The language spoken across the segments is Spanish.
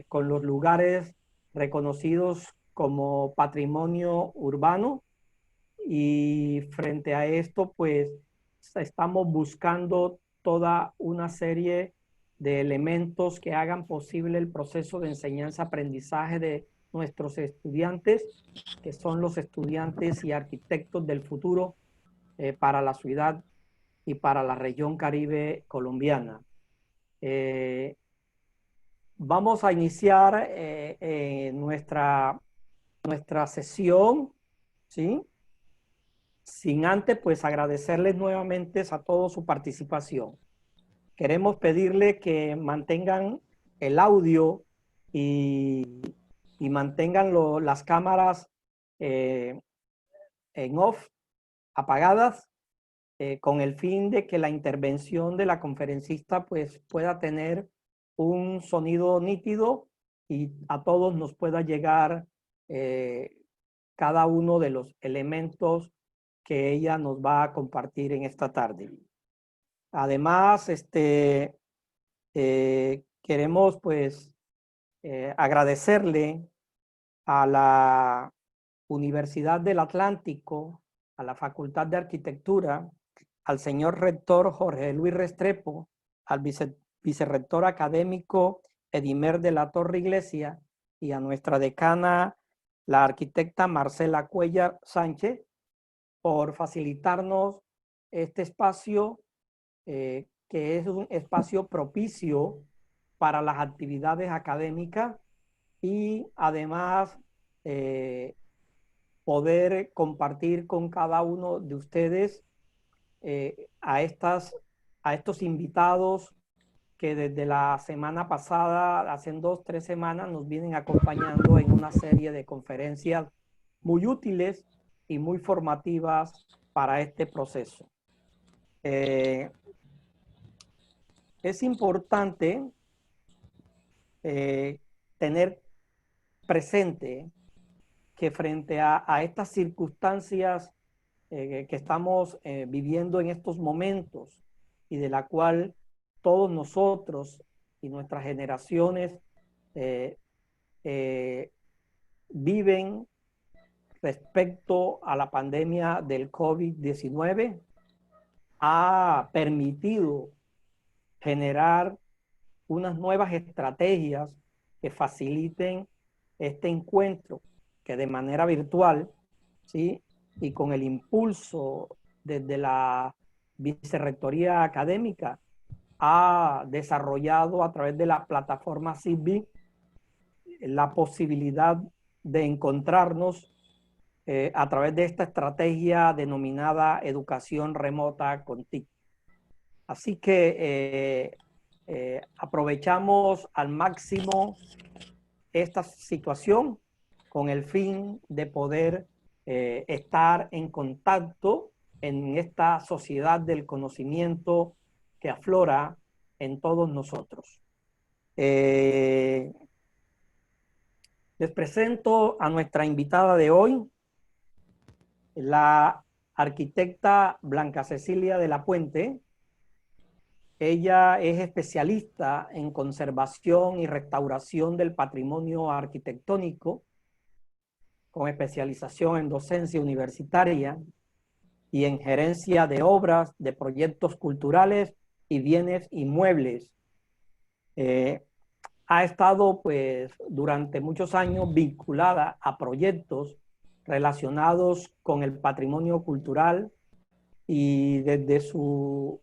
con los lugares reconocidos como patrimonio urbano, y frente a esto pues estamos buscando toda una serie de elementos que hagan posible el proceso de enseñanza-aprendizaje de nuestros estudiantes, que son los estudiantes y arquitectos del futuro para la ciudad y para la región Caribe colombiana. Vamos a iniciar nuestra sesión, ¿sí? Sin antes, pues, agradecerles nuevamente a todos su participación. Queremos pedirle que mantengan el audio y, y mantengan las cámaras eh, en off, apagadas, con el fin de que la intervención de la conferencista pues pueda tener un sonido nítido y a todos nos pueda llegar cada uno de los elementos que ella nos va a compartir en esta tarde. Además, queremos pues agradecerle a la Universidad del Atlántico, a la Facultad de Arquitectura, al señor rector Jorge Luis Restrepo, al vicerrector académico Edimer de la Torre Iglesia y a nuestra decana, la arquitecta Marcela Cuellar Sánchez, por facilitarnos este espacio, que es un espacio propicio para las actividades académicas y además poder compartir con cada uno de ustedes a estos invitados que desde la semana pasada, hace 2-3 semanas, nos vienen acompañando en una serie de conferencias muy útiles y muy formativas para este proceso. Es importante tener presente que frente a estas circunstancias que estamos viviendo en estos momentos y de la cual todos nosotros y nuestras generaciones eh, eh, viven respecto a la pandemia del COVID-19, ha permitido generar unas nuevas estrategias que faciliten este encuentro, que de manera virtual, ¿sí? Y con el impulso desde la Vicerrectoría Académica, ha desarrollado a través de la plataforma CIVI la posibilidad de encontrarnos a través de esta estrategia denominada educación remota con TIC. Así que aprovechamos al máximo esta situación con el fin de poder estar en contacto en esta sociedad del conocimiento que aflora en todos nosotros. Les presento a nuestra invitada de hoy, la arquitecta Blanca Cecilia de la Puente. Ella es especialista en conservación y restauración del patrimonio arquitectónico, con especialización en docencia universitaria y en gerencia de obras, de proyectos culturales y bienes inmuebles. Ha estado pues durante muchos años vinculada a proyectos relacionados con el patrimonio cultural, y desde su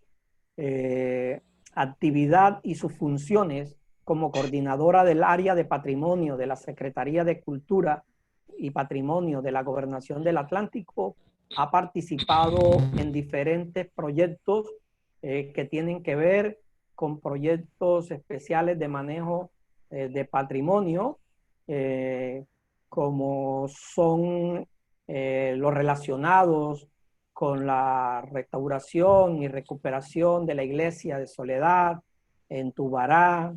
actividad y sus funciones como coordinadora del área de patrimonio de la Secretaría de Cultura y Patrimonio de la Gobernación del Atlántico, ha participado en diferentes proyectos que tienen que ver con proyectos especiales de manejo de patrimonio, como son los relacionados con la restauración y recuperación de la iglesia de Soledad en Tubará,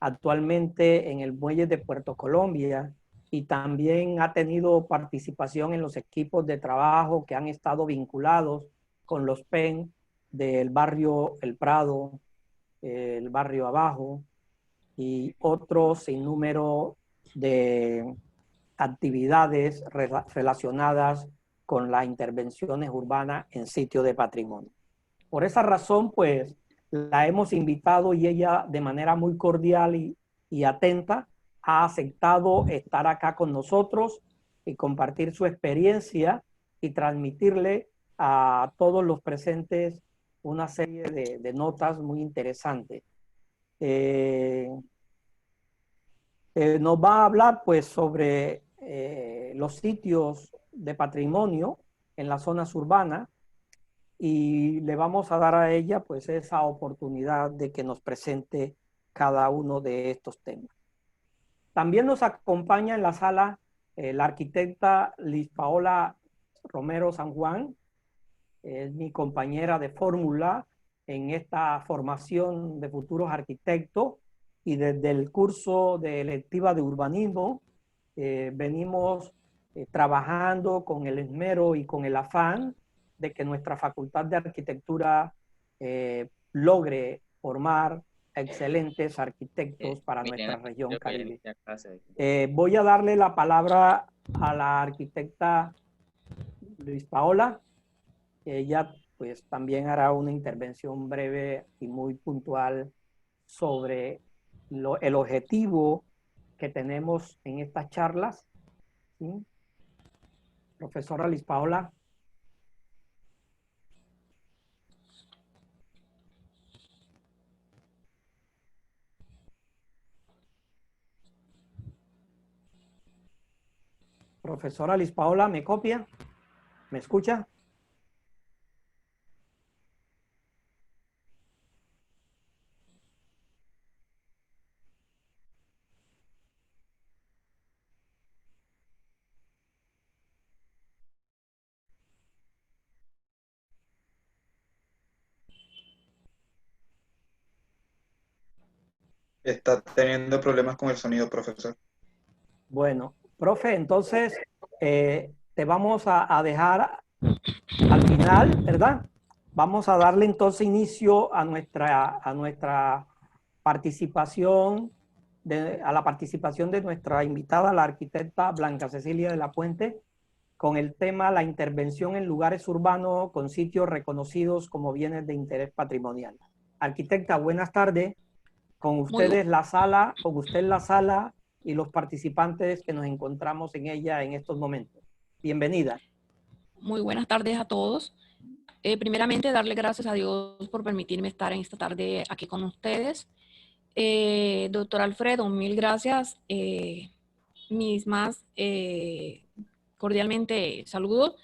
actualmente en el muelle de Puerto Colombia, y también ha tenido participación en los equipos de trabajo que han estado vinculados con los PEN del barrio El Prado, el barrio Abajo, y otro sinnúmero de actividades relacionadas con las intervenciones urbanas en sitios de patrimonio. Por esa razón, pues, la hemos invitado y ella de manera muy cordial y atenta ha aceptado estar acá con nosotros y compartir su experiencia y transmitirle a todos los presentes una serie de notas muy interesantes. Nos va a hablar pues sobre los sitios de patrimonio en las zonas urbanas y le vamos a dar a ella pues esa oportunidad de que nos presente cada uno de estos temas. También nos acompaña en la sala la arquitecta Liz Paola Romero San Juan, es mi compañera de fórmula en esta formación de futuros arquitectos y desde el curso de electiva de urbanismo venimos trabajando con el esmero y con el afán de que nuestra facultad de arquitectura logre formar excelentes arquitectos para nuestra región Caribe. Voy a darle la palabra a la arquitecta Luis Paola. Ella pues también hará una intervención breve y muy puntual sobre el objetivo que tenemos en estas charlas. ¿Sí? Profesora Liz Paola. Profesora Liz Paola, ¿me copia? ¿Me escucha? Está teniendo problemas con el sonido, profesor. Bueno, profe, entonces te vamos a dejar al final, ¿verdad? Vamos a darle entonces inicio a nuestra participación, a la participación de nuestra invitada, la arquitecta Blanca Cecilia de la Puente, con el tema la intervención en lugares urbanos con sitios reconocidos como bienes de interés patrimonial. Arquitecta, buenas tardes. Con ustedes la sala, con usted la sala y los participantes que nos encontramos en ella en estos momentos. Bienvenida. Muy buenas tardes a todos. Primeramente, darle gracias a Dios por permitirme estar en esta tarde aquí con ustedes. Doctor Alfredo, mil gracias. Mis más cordialmente saludos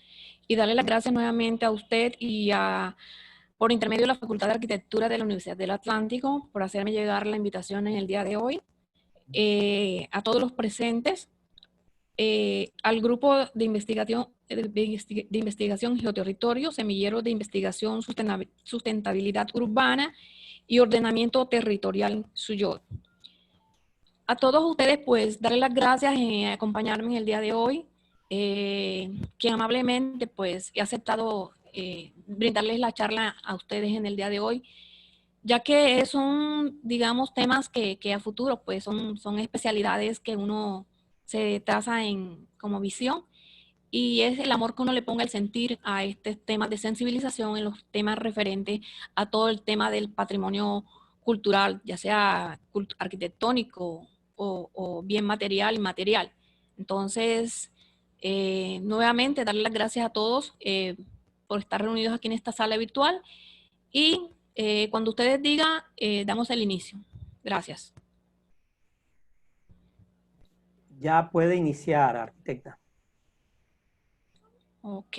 y darle las gracias nuevamente a usted y por intermedio de la Facultad de Arquitectura de la Universidad del Atlántico por hacerme llegar la invitación en el día de hoy. A todos los presentes, al grupo de investigación Geoterritorio, Semillero de Investigación Sustentabilidad Urbana y Ordenamiento Territorial SUYOT. A todos ustedes, pues, darles las gracias en acompañarme en el día de hoy, que amablemente, pues, he aceptado brindarles la charla a ustedes en el día de hoy, ya que son, digamos, temas que a futuro, pues, son especialidades que uno se traza como visión, y es el amor que uno le ponga el sentir a este tema de sensibilización en los temas referentes a todo el tema del patrimonio cultural, ya sea arquitectónico o bien material, inmaterial. Entonces, nuevamente, darle las gracias a todos por estar reunidos aquí en esta sala virtual y cuando ustedes digan, damos el inicio. Gracias. Ya puede iniciar, arquitecta. Ok.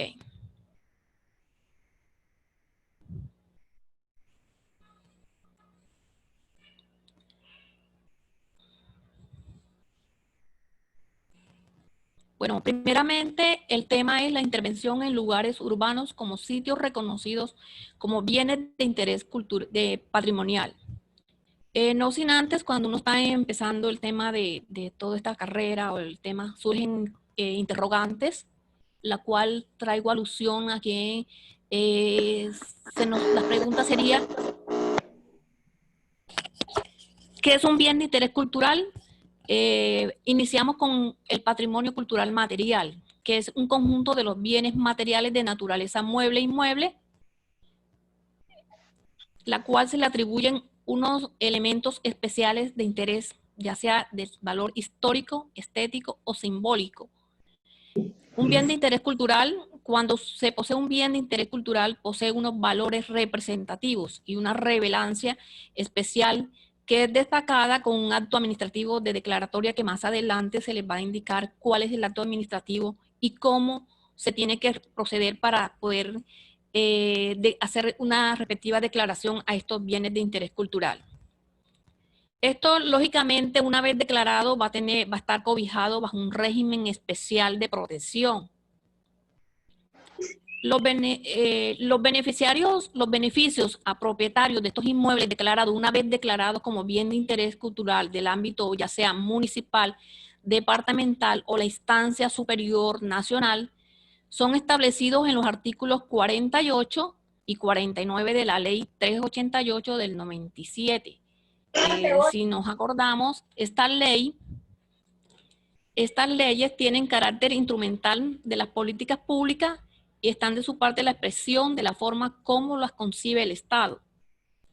Bueno, primeramente el tema es la intervención en lugares urbanos como sitios reconocidos como bienes de interés patrimonial. No sin antes, cuando uno está empezando el tema de toda esta carrera o el tema, surgen interrogantes, la cual traigo alusión a que la pregunta sería, ¿Qué es un bien de interés cultural? Iniciamos con el patrimonio cultural material, que es un conjunto de los bienes materiales de naturaleza mueble e inmueble, la cual se le atribuyen unos elementos especiales de interés, ya sea de valor histórico, estético o simbólico. Un bien de interés cultural, cuando se posee un bien de interés cultural, posee unos valores representativos y una relevancia especial que es destacada con un acto administrativo de declaratoria que más adelante se les va a indicar cuál es el acto administrativo y cómo se tiene que proceder para poder hacer una respectiva declaración a estos bienes de interés cultural. Esto, lógicamente, una vez declarado, va a estar cobijado bajo un régimen especial de protección. Los beneficios a propietarios de estos inmuebles declarados, una vez declarados como bien de interés cultural del ámbito ya sea municipal, departamental o la instancia superior nacional, son establecidos en los artículos 48 y 49 de la Ley 388 del 97. Si nos acordamos, estas leyes tienen carácter instrumental de las políticas públicas y están de su parte la expresión de la forma como las concibe el Estado,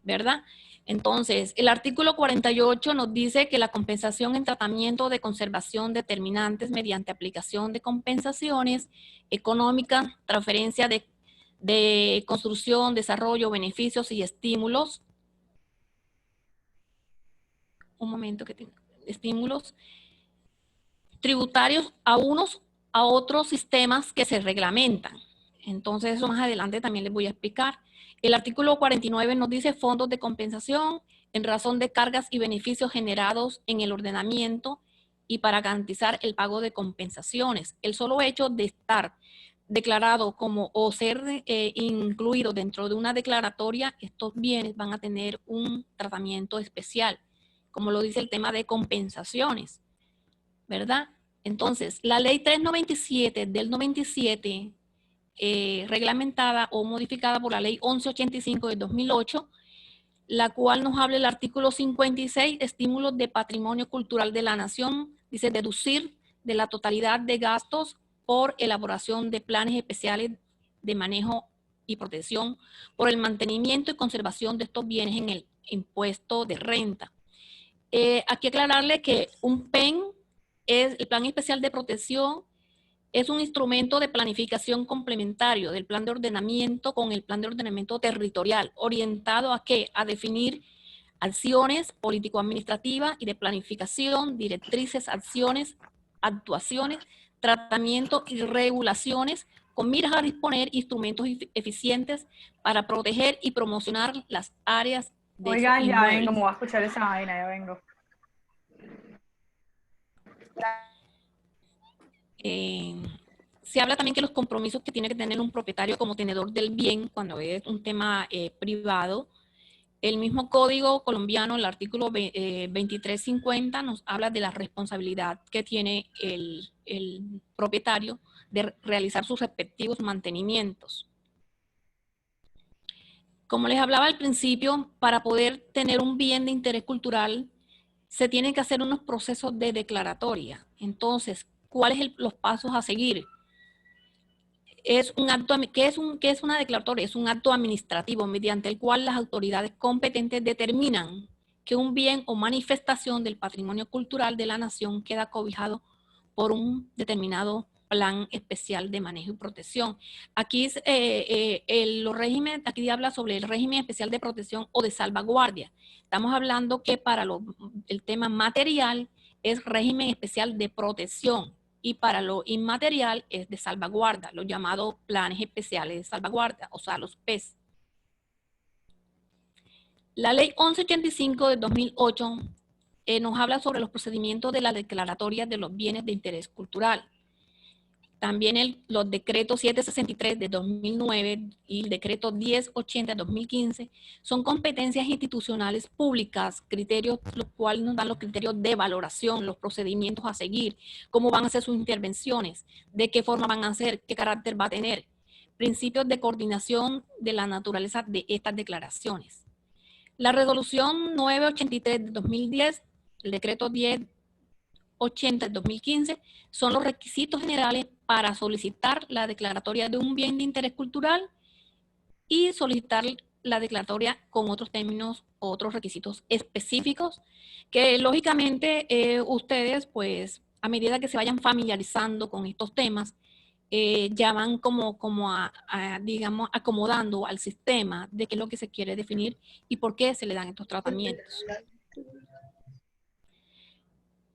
¿verdad? Entonces, el artículo 48 nos dice que la compensación en tratamiento de conservación determinantes mediante aplicación de compensaciones económicas, transferencia de construcción, desarrollo, beneficios y estímulos. Un momento que tengo. Estímulos tributarios a otros sistemas que se reglamentan. Entonces, eso más adelante también les voy a explicar. El artículo 49 nos dice fondos de compensación en razón de cargas y beneficios generados en el ordenamiento y para garantizar el pago de compensaciones. El solo hecho de estar declarado como o ser incluido dentro de una declaratoria, estos bienes van a tener un tratamiento especial, como lo dice el tema de compensaciones, ¿verdad? Entonces, la ley 397 del 97, reglamentada o modificada por la ley 1185 del 2008, la cual nos habla el artículo 56, estímulos de patrimonio cultural de la nación, dice deducir de la totalidad de gastos por elaboración de planes especiales de manejo y protección por el mantenimiento y conservación de estos bienes en el impuesto de renta. Aquí aclararle que un PEN es el Plan Especial de Protección, es un instrumento de planificación complementario del plan de ordenamiento con el plan de ordenamiento territorial, orientado a ¿qué? A definir acciones político-administrativas y de planificación, directrices, acciones, actuaciones, tratamiento y regulaciones con miras a disponer instrumentos eficientes para proteger y promocionar las áreas de Oigan, ya inmuebles. vengo, me voy a escuchar esa vaina, ya vengo. Se habla también que los compromisos que tiene que tener un propietario como tenedor del bien cuando es un tema privado. El mismo código colombiano, el artículo 2350, nos habla de la responsabilidad que tiene el propietario de realizar sus respectivos mantenimientos. Como les hablaba al principio, para poder tener un bien de interés cultural, se tienen que hacer unos procesos de declaratoria. Entonces, ¿cuáles son los pasos a seguir? Es un acto, ¿qué es una declaratoria? Es un acto administrativo mediante el cual las autoridades competentes determinan que un bien o manifestación del patrimonio cultural de la nación queda cobijado por un determinado plan especial de manejo y protección. Aquí los regímenes, aquí habla sobre el régimen especial de protección o de salvaguardia. Estamos hablando que para el tema material es régimen especial de protección. Y para lo inmaterial es de salvaguarda, los llamados planes especiales de salvaguarda, o sea, los PES. La ley 1185 de 2008 nos habla sobre los procedimientos de la declaratoria de los bienes de interés cultural. También los decretos 763 de 2009 y el decreto 1080 de 2015 son competencias institucionales públicas, criterios, los cuales nos dan los criterios de valoración, los procedimientos a seguir, cómo van a ser sus intervenciones, de qué forma van a ser, qué carácter va a tener, principios de coordinación de la naturaleza de estas declaraciones. La resolución 983 de 2010, el decreto 1080 de 2015, son los requisitos generales para solicitar la declaratoria de un bien de interés cultural y solicitar la declaratoria con otros términos, otros requisitos específicos que lógicamente ustedes, pues, a medida que se vayan familiarizando con estos temas, ya van digamos, acomodando al sistema de qué es lo que se quiere definir y por qué se le dan estos tratamientos.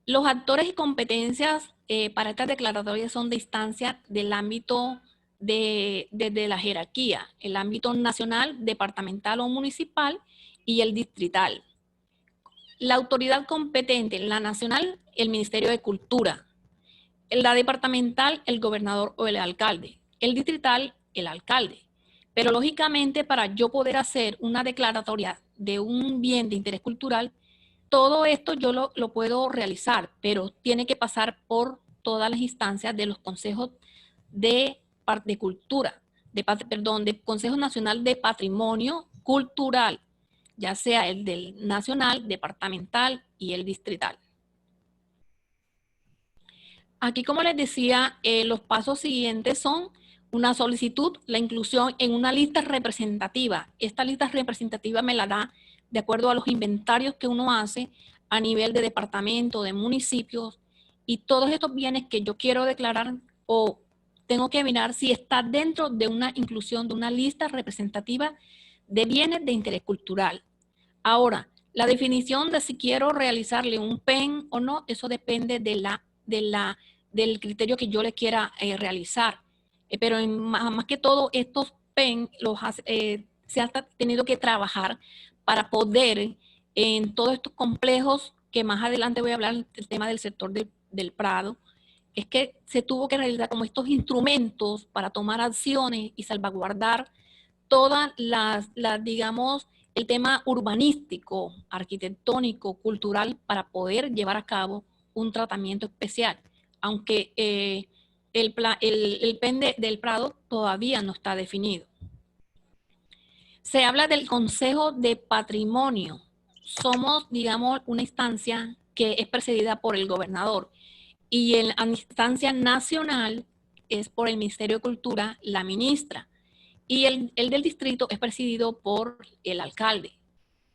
Los actores y competencias para estas declaratorias son de instancia del ámbito de la jerarquía, el ámbito nacional, departamental o municipal y el distrital. La autoridad competente, la nacional, el Ministerio de Cultura. La departamental, el gobernador o el alcalde. El distrital, el alcalde. Pero lógicamente, para yo poder hacer una declaratoria de un bien de interés cultural, todo esto yo lo puedo realizar, pero tiene que pasar por todas las instancias de los consejos de cultura, del Consejo Nacional de Patrimonio Cultural, ya sea el del nacional, departamental y el distrital. Aquí, como les decía, los pasos siguientes son una solicitud, la inclusión en una lista representativa. Esta lista representativa me la da de acuerdo a los inventarios que uno hace a nivel de departamento, de municipios, y todos estos bienes que yo quiero declarar o tengo que mirar si está dentro de una inclusión de una lista representativa de bienes de interés cultural. Ahora, la definición de si quiero realizarle un PEN o no, eso depende del criterio que yo le quiera realizar. Pero más que todo, estos PEN se ha tenido que trabajar para poder, en todos estos complejos, que más adelante voy a hablar del tema del sector del Prado, es que se tuvo que realizar como estos instrumentos para tomar acciones y salvaguardar todas digamos, el tema urbanístico, arquitectónico, cultural, para poder llevar a cabo un tratamiento especial. Aunque el PEN del Prado todavía no está definido. Se habla del Consejo de Patrimonio. Somos, digamos, una instancia que es presidida por el gobernador y en la instancia nacional es por el Ministerio de Cultura, la ministra. Y el del distrito es presidido por el alcalde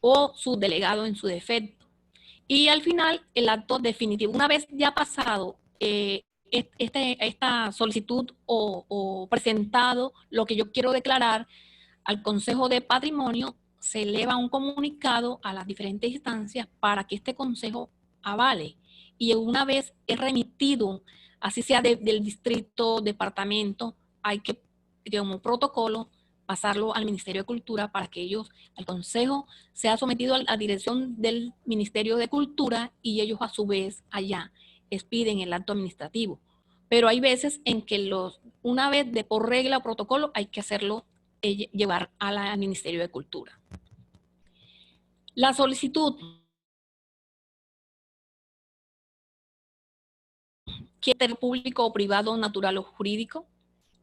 o su delegado en su defecto. Y al final, el acto definitivo. Una vez ya pasado esta solicitud o presentado lo que yo quiero declarar al Consejo de Patrimonio, se eleva un comunicado a las diferentes instancias para que este consejo avale. Y una vez es remitido, así sea del distrito, departamento, hay que, como protocolo, pasarlo al Ministerio de Cultura para que ellos, al Consejo, sea sometido a la dirección del Ministerio de Cultura y ellos a su vez allá expiden el acto administrativo. Pero hay veces en que una vez de por regla o protocolo hay que hacerlo llevar al Ministerio de Cultura. La solicitud quiere ser público o privado, natural o jurídico.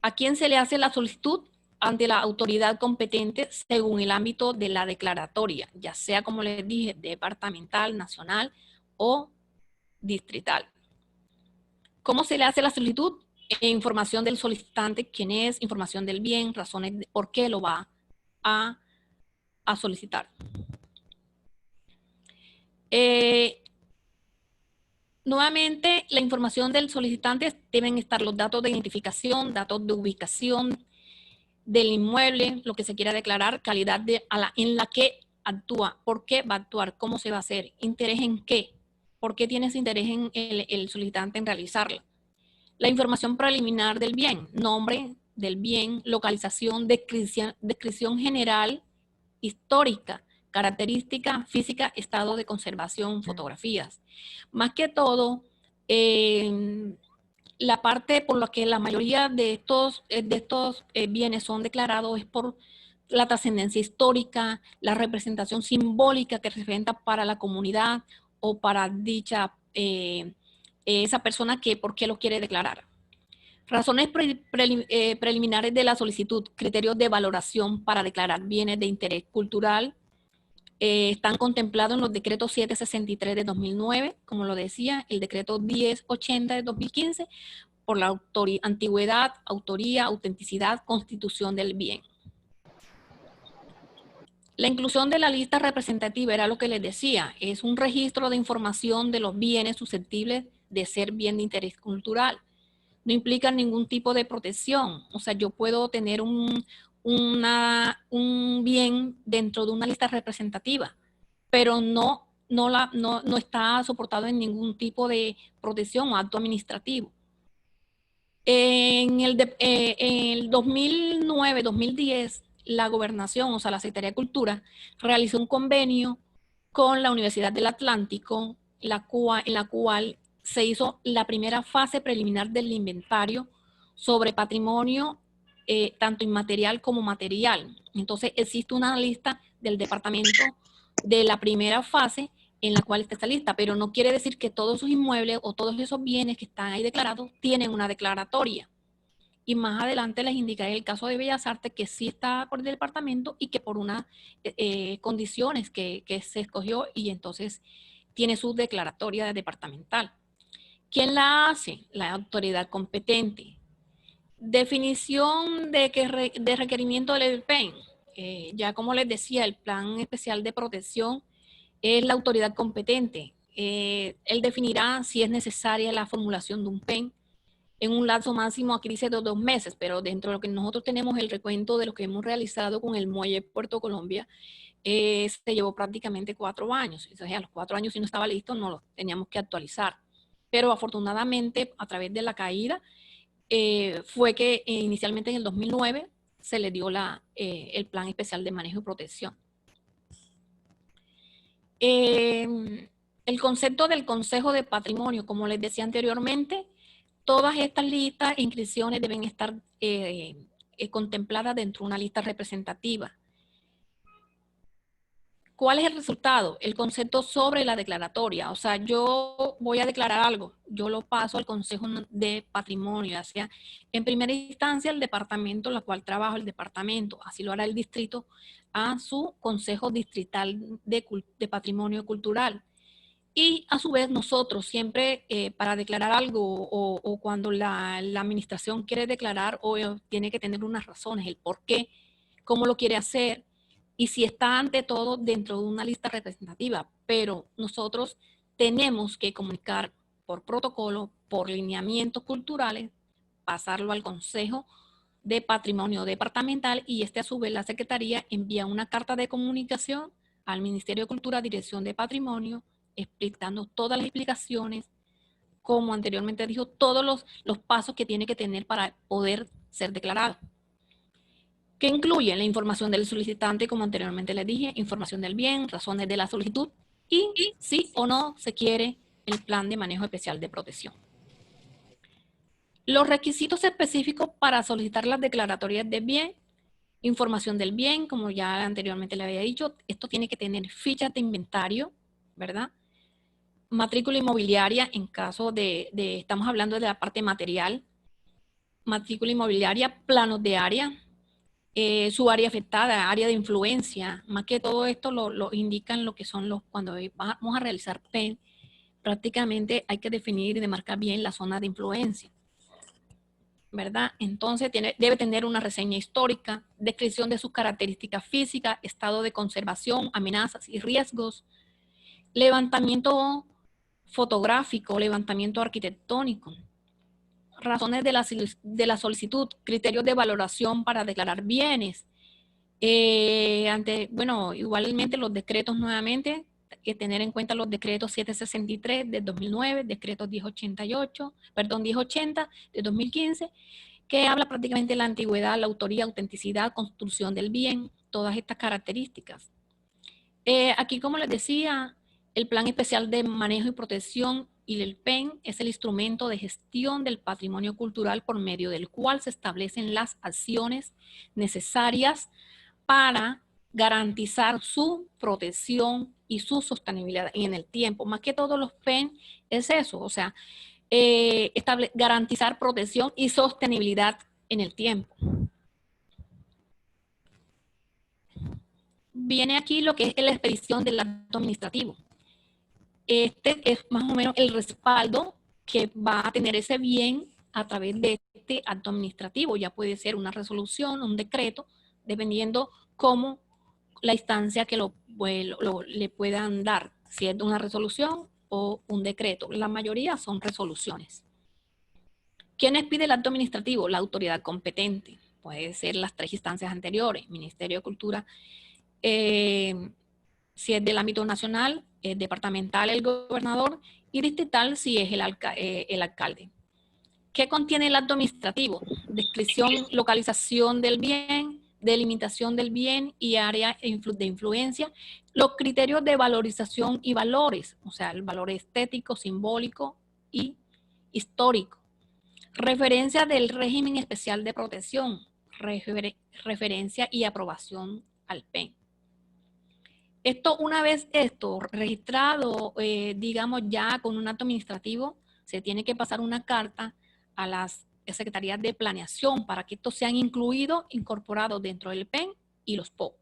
¿A quién se le hace la solicitud? Ante la autoridad competente según el ámbito de la declaratoria, ya sea, como les dije, departamental, nacional o distrital. ¿Cómo se le hace la solicitud? Información del solicitante, quién es, información del bien, razones de por qué lo va a solicitar. Nuevamente, la información del solicitante deben estar los datos de identificación, datos de ubicación del inmueble, lo que se quiera declarar, calidad en la que actúa, por qué va a actuar, cómo se va a hacer, interés en qué, por qué tiene ese interés en el solicitante en realizarla. La información preliminar del bien, nombre del bien, localización, descripción general, histórica, característica física, estado de conservación, fotografías. Más que todo, la parte por la que la mayoría de estos bienes son declarados es por la trascendencia histórica, la representación simbólica que representa para la comunidad o para dicha esa persona que por qué lo quiere declarar. Razones preliminares de la solicitud, criterios de valoración para declarar bienes de interés cultural, están contemplados en los decretos 763 de 2009, como lo decía, el decreto 1080 de 2015, por la antigüedad, autoría, autenticidad, constitución del bien. La inclusión de la lista representativa era lo que les decía, es un registro de información de los bienes susceptibles de ser bien de interés cultural. No implica ningún tipo de protección, o sea, yo puedo tener un bien dentro de una lista representativa, pero no está soportado en ningún tipo de protección o acto administrativo. En el 2009-2010, la gobernación, o sea, la Secretaría de Cultura, realizó un convenio con la Universidad del Atlántico, en la cual se hizo la primera fase preliminar del inventario sobre patrimonio, tanto inmaterial como material. Entonces, existe una lista del departamento de la primera fase en la cual está esta lista, pero no quiere decir que todos esos inmuebles o todos esos bienes que están ahí declarados tienen una declaratoria. Y más adelante les indicaré el caso de Bellas Artes, que sí está por el departamento y que por unas condiciones que se escogió, y entonces tiene su declaratoria departamental. ¿Quién la hace? La autoridad competente. Definición de requerimiento del PEN. Ya como les decía, el Plan Especial de Protección es la autoridad competente. Él definirá si es necesaria la formulación de un PEN en un lapso máximo, aquí dice de 2 meses, pero dentro de lo que nosotros tenemos el recuento de lo que hemos realizado con el muelle Puerto Colombia, se llevó prácticamente 4 años. Entonces, a los 4 años, si no estaba listo, no lo teníamos que actualizar. Pero afortunadamente, a través de la caída, fue que inicialmente en el 2009 se le dio el Plan Especial de Manejo y Protección. El concepto del Consejo de Patrimonio, como les decía anteriormente, todas estas listas e inscripciones deben estar contempladas dentro de una lista representativa. ¿Cuál es el resultado? El concepto sobre la declaratoria. O sea, yo voy a declarar algo, yo lo paso al Consejo de Patrimonio, ya sea en primera instancia el departamento, la cual trabajo el departamento, así lo hará el distrito, a su Consejo Distrital de Patrimonio Cultural. Y a su vez nosotros siempre para declarar algo o cuando la administración quiere declarar o tiene que tener unas razones, el por qué, cómo lo quiere hacer y si está ante todo dentro de una lista representativa. Pero nosotros tenemos que comunicar por protocolo, por lineamientos culturales, pasarlo al Consejo de Patrimonio Departamental y a su vez la Secretaría envía una carta de comunicación al Ministerio de Cultura, Dirección de Patrimonio, explicando todas las explicaciones, como anteriormente dijo, todos los pasos que tiene que tener para poder ser declarado. Que incluye la información del solicitante, como anteriormente les dije, información del bien, razones de la solicitud y si o no se quiere el plan de manejo especial de protección. Los requisitos específicos para solicitar las declaratorias de bien, información del bien, como ya anteriormente le había dicho, esto tiene que tener fichas de inventario, ¿verdad? Matrícula inmobiliaria en caso estamos hablando de la parte material, matrícula inmobiliaria, planos de área, su área afectada, área de influencia, más que todo esto lo indican lo que son cuando vamos a realizar PEN, prácticamente hay que definir y demarcar bien la zona de influencia, ¿verdad? Entonces debe tener una reseña histórica, descripción de sus características físicas, estado de conservación, amenazas y riesgos, levantamiento fotográfico, levantamiento arquitectónico, razones de la solicitud, criterios de valoración para declarar bienes. Bueno, igualmente los decretos nuevamente, hay que tener en cuenta los decretos 763 de 2009, decretos 1080 de 2015, que habla prácticamente de la antigüedad, la autoría, autenticidad, construcción del bien, todas estas características. Aquí, como les decía, el Plan Especial de Manejo y Protección y el PEN es el instrumento de gestión del patrimonio cultural por medio del cual se establecen las acciones necesarias para garantizar su protección y su sostenibilidad en el tiempo. Más que todo los PEN es eso, o sea, garantizar protección y sostenibilidad en el tiempo. viene aquí lo que es la expedición del acto administrativo. Este es más o menos el respaldo que va a tener ese bien a través de este acto administrativo. Ya puede ser una resolución, un decreto, dependiendo cómo la instancia que le puedan dar, si es una resolución o un decreto. La mayoría son resoluciones. ¿Quién expide el acto administrativo? La autoridad competente. Puede ser las 3 instancias anteriores, Ministerio de Cultura, si es del ámbito nacional, departamental el gobernador y distrital si es el alcalde. ¿Qué contiene el acto administrativo? Descripción, localización del bien, delimitación del bien y área de influencia, los criterios de valorización y valores, o sea, el valor estético, simbólico y histórico. Referencia del régimen especial de protección, referencia y aprobación al PEN. Esto, una vez esto registrado, digamos ya con un acto administrativo, se tiene que pasar una carta a las secretarías de planeación para que estos sean incorporados dentro del PEN y los PO.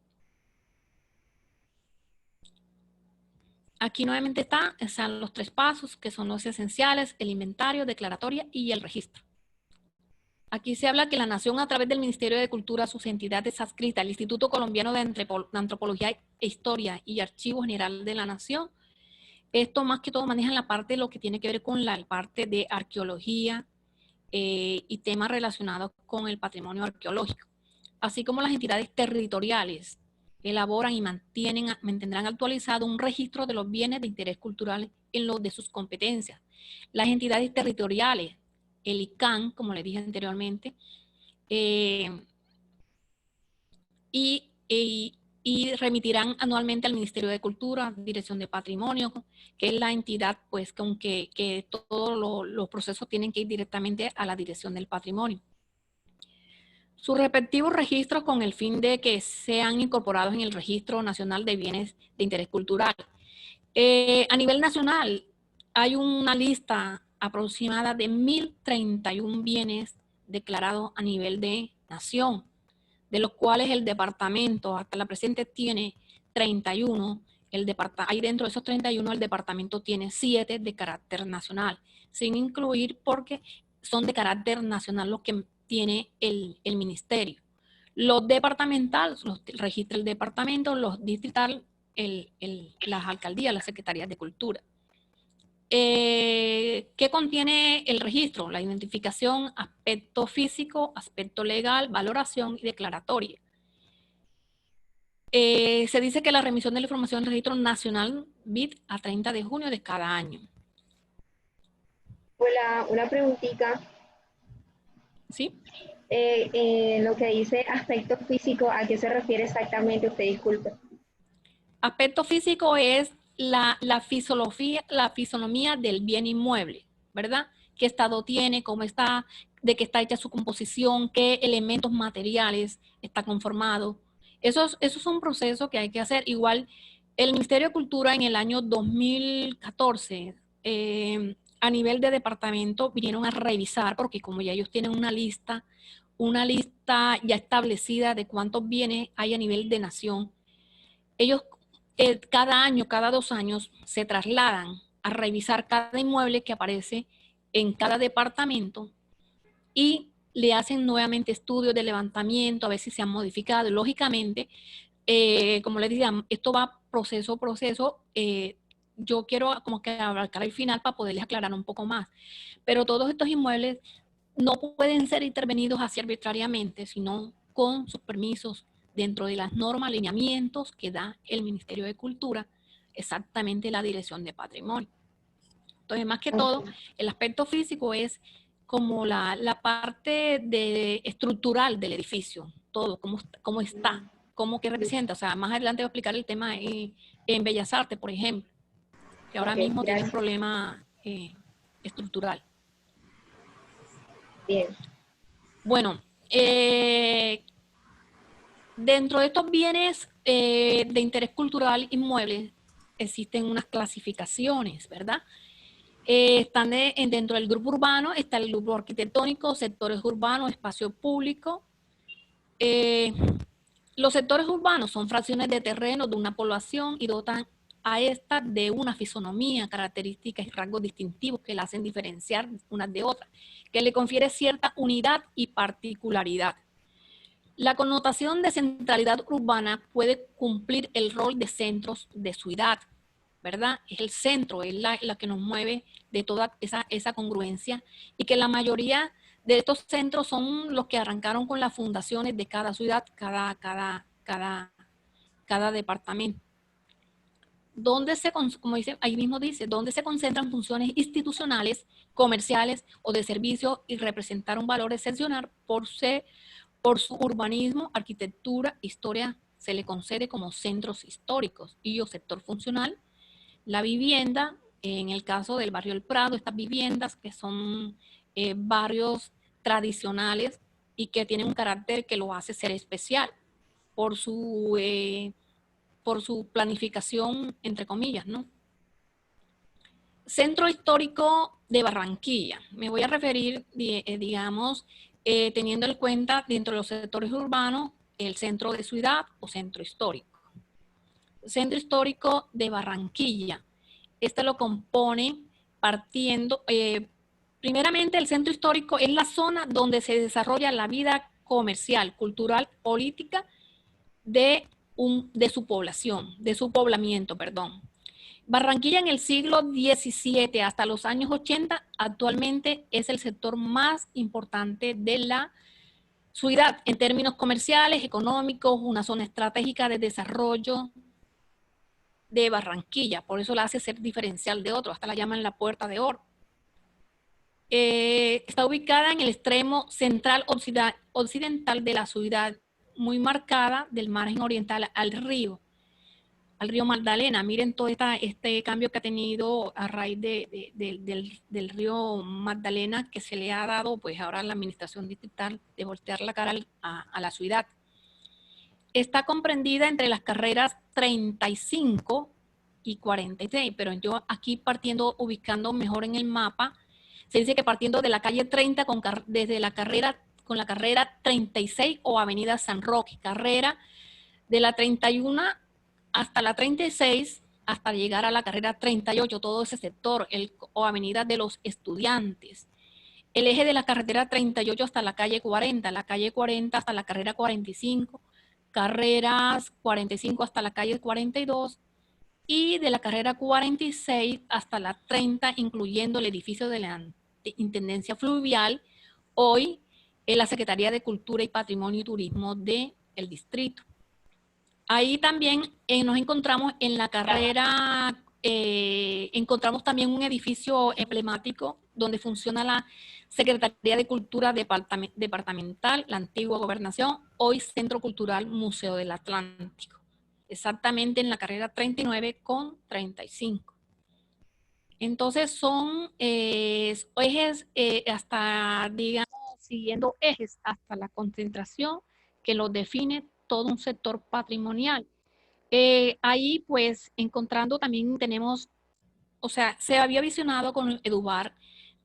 Aquí nuevamente están los 3 pasos que son los esenciales: el inventario, declaratoria y el registro. Aquí se habla que la Nación, a través del Ministerio de Cultura, sus entidades adscritas, el Instituto Colombiano de Antropología e Historia y Archivo General de la Nación, esto más que todo manejan la parte de lo que tiene que ver con la parte de arqueología y temas relacionados con el patrimonio arqueológico, así como las entidades territoriales elaboran y mantendrán actualizado un registro de los bienes de interés cultural en los de sus competencias. Las entidades territoriales, el ICANN, como le dije anteriormente, y remitirán anualmente al Ministerio de Cultura, Dirección de Patrimonio, que es la entidad pues con que todos los procesos tienen que ir directamente a la Dirección del Patrimonio. Sus respectivos registros con el fin de que sean incorporados en el Registro Nacional de Bienes de Interés Cultural. A nivel nacional hay una lista aproximada de 1.031 bienes declarados a nivel de nación, de los cuales el departamento hasta la presente tiene 31. Ahí dentro de esos 31 el departamento tiene 7 de carácter nacional, sin incluir porque son de carácter nacional los que tiene el ministerio. Los departamentales los registra el departamento, los distritales las alcaldías, las secretarías de cultura. ¿Qué contiene el registro? La identificación, aspecto físico, aspecto legal, valoración y declaratoria. Se dice que la remisión de la información del registro nacional BID a 30 de junio de cada año. Hola, una preguntita. ¿Sí? Lo que dice aspecto físico, ¿a qué se refiere exactamente? Usted disculpe. Aspecto físico es la fisonomía del bien inmueble, ¿verdad? ¿Qué estado tiene? ¿Cómo está? ¿De qué está hecha su composición? ¿Qué elementos materiales está conformado? Eso es un proceso que hay que hacer. Igual, el Ministerio de Cultura en el año 2014, a nivel de departamento, vinieron a revisar, porque como ya ellos tienen una lista ya establecida de cuántos bienes hay a nivel de nación, ellos cada año, cada 2 años, se trasladan a revisar cada inmueble que aparece en cada departamento y le hacen nuevamente estudios de levantamiento, a ver si se han modificado. Lógicamente, como les decía, esto va proceso a proceso. Yo quiero como que abarcar el final para poderles aclarar un poco más. Pero todos estos inmuebles no pueden ser intervenidos así arbitrariamente, sino con sus permisos dentro de las normas, lineamientos que da el Ministerio de Cultura, exactamente la Dirección de Patrimonio. Entonces, más que todo, el aspecto físico es como la parte estructural del edificio, todo, cómo está, cómo que representa. O sea, más adelante voy a explicar el tema en Bellas Artes, por ejemplo, que ahora mismo tiene un problema estructural. Bien. Bueno, dentro de estos bienes de interés cultural inmueble existen unas clasificaciones, ¿verdad? Están dentro del grupo urbano, está el grupo arquitectónico, sectores urbanos, espacio público. Los sectores urbanos son fracciones de terreno de una población y dotan a esta de una fisonomía, características y rasgos distintivos que la hacen diferenciar unas de otras, que le confiere cierta unidad y particularidad. La connotación de centralidad urbana puede cumplir el rol de centros de ciudad, ¿verdad? Es el centro, es la que nos mueve de toda esa congruencia, y que la mayoría de estos centros son los que arrancaron con las fundaciones de cada ciudad, cada departamento. Donde como dice, ahí mismo dice, donde se concentran funciones institucionales, comerciales o de servicio y representar un valor excepcional por su urbanismo, arquitectura, historia, se le concede como centros históricos y o sector funcional. La vivienda, en el caso del barrio El Prado, estas viviendas que son barrios tradicionales y que tienen un carácter que lo hace ser especial por su planificación, entre comillas, ¿no? Centro histórico de Barranquilla. Me voy a referir, digamos, teniendo en cuenta dentro de los sectores urbanos el centro de ciudad o centro histórico. Centro histórico de Barranquilla. Este lo compone partiendo, primeramente el centro histórico es la zona donde se desarrolla la vida comercial, cultural, política de su población, de su poblamiento, perdón. Barranquilla en el siglo XVII hasta los años 80 actualmente es el sector más importante de la ciudad en términos comerciales, económicos, una zona estratégica de desarrollo de Barranquilla, por eso la hace ser diferencial de otros, hasta la llaman la Puerta de Oro. Está ubicada en el extremo central occidental de la ciudad, muy marcada del margen oriental al río Magdalena. Miren todo este cambio que ha tenido a raíz del río Magdalena, que se le ha dado pues ahora a la administración distrital de voltear la cara a la ciudad. Está comprendida entre las carreras 35 y 46, pero yo aquí ubicando mejor en el mapa, se dice que partiendo de la calle 30 con la carrera 36 o avenida San Roque, carrera de la 31 hasta la 36, hasta llegar a la carrera 38, todo ese sector, o avenida de los estudiantes. El eje de la carretera 38 hasta la calle 40 hasta la carrera 45, carreras 45 hasta la calle 42, y de la carrera 46 hasta la 30, incluyendo el edificio de la Intendencia Fluvial, hoy en la Secretaría de Cultura y Patrimonio y Turismo del distrito. Ahí también nos encontramos en la carrera, encontramos también un edificio emblemático donde funciona la Secretaría de Cultura Departamental, la antigua Gobernación, hoy Centro Cultural Museo del Atlántico, exactamente en la carrera 39 con 35. Entonces son ejes hasta, digamos, siguiendo ejes hasta la concentración que los define todo un sector patrimonial. Ahí pues encontrando también tenemos, o sea, se había visionado con Edubar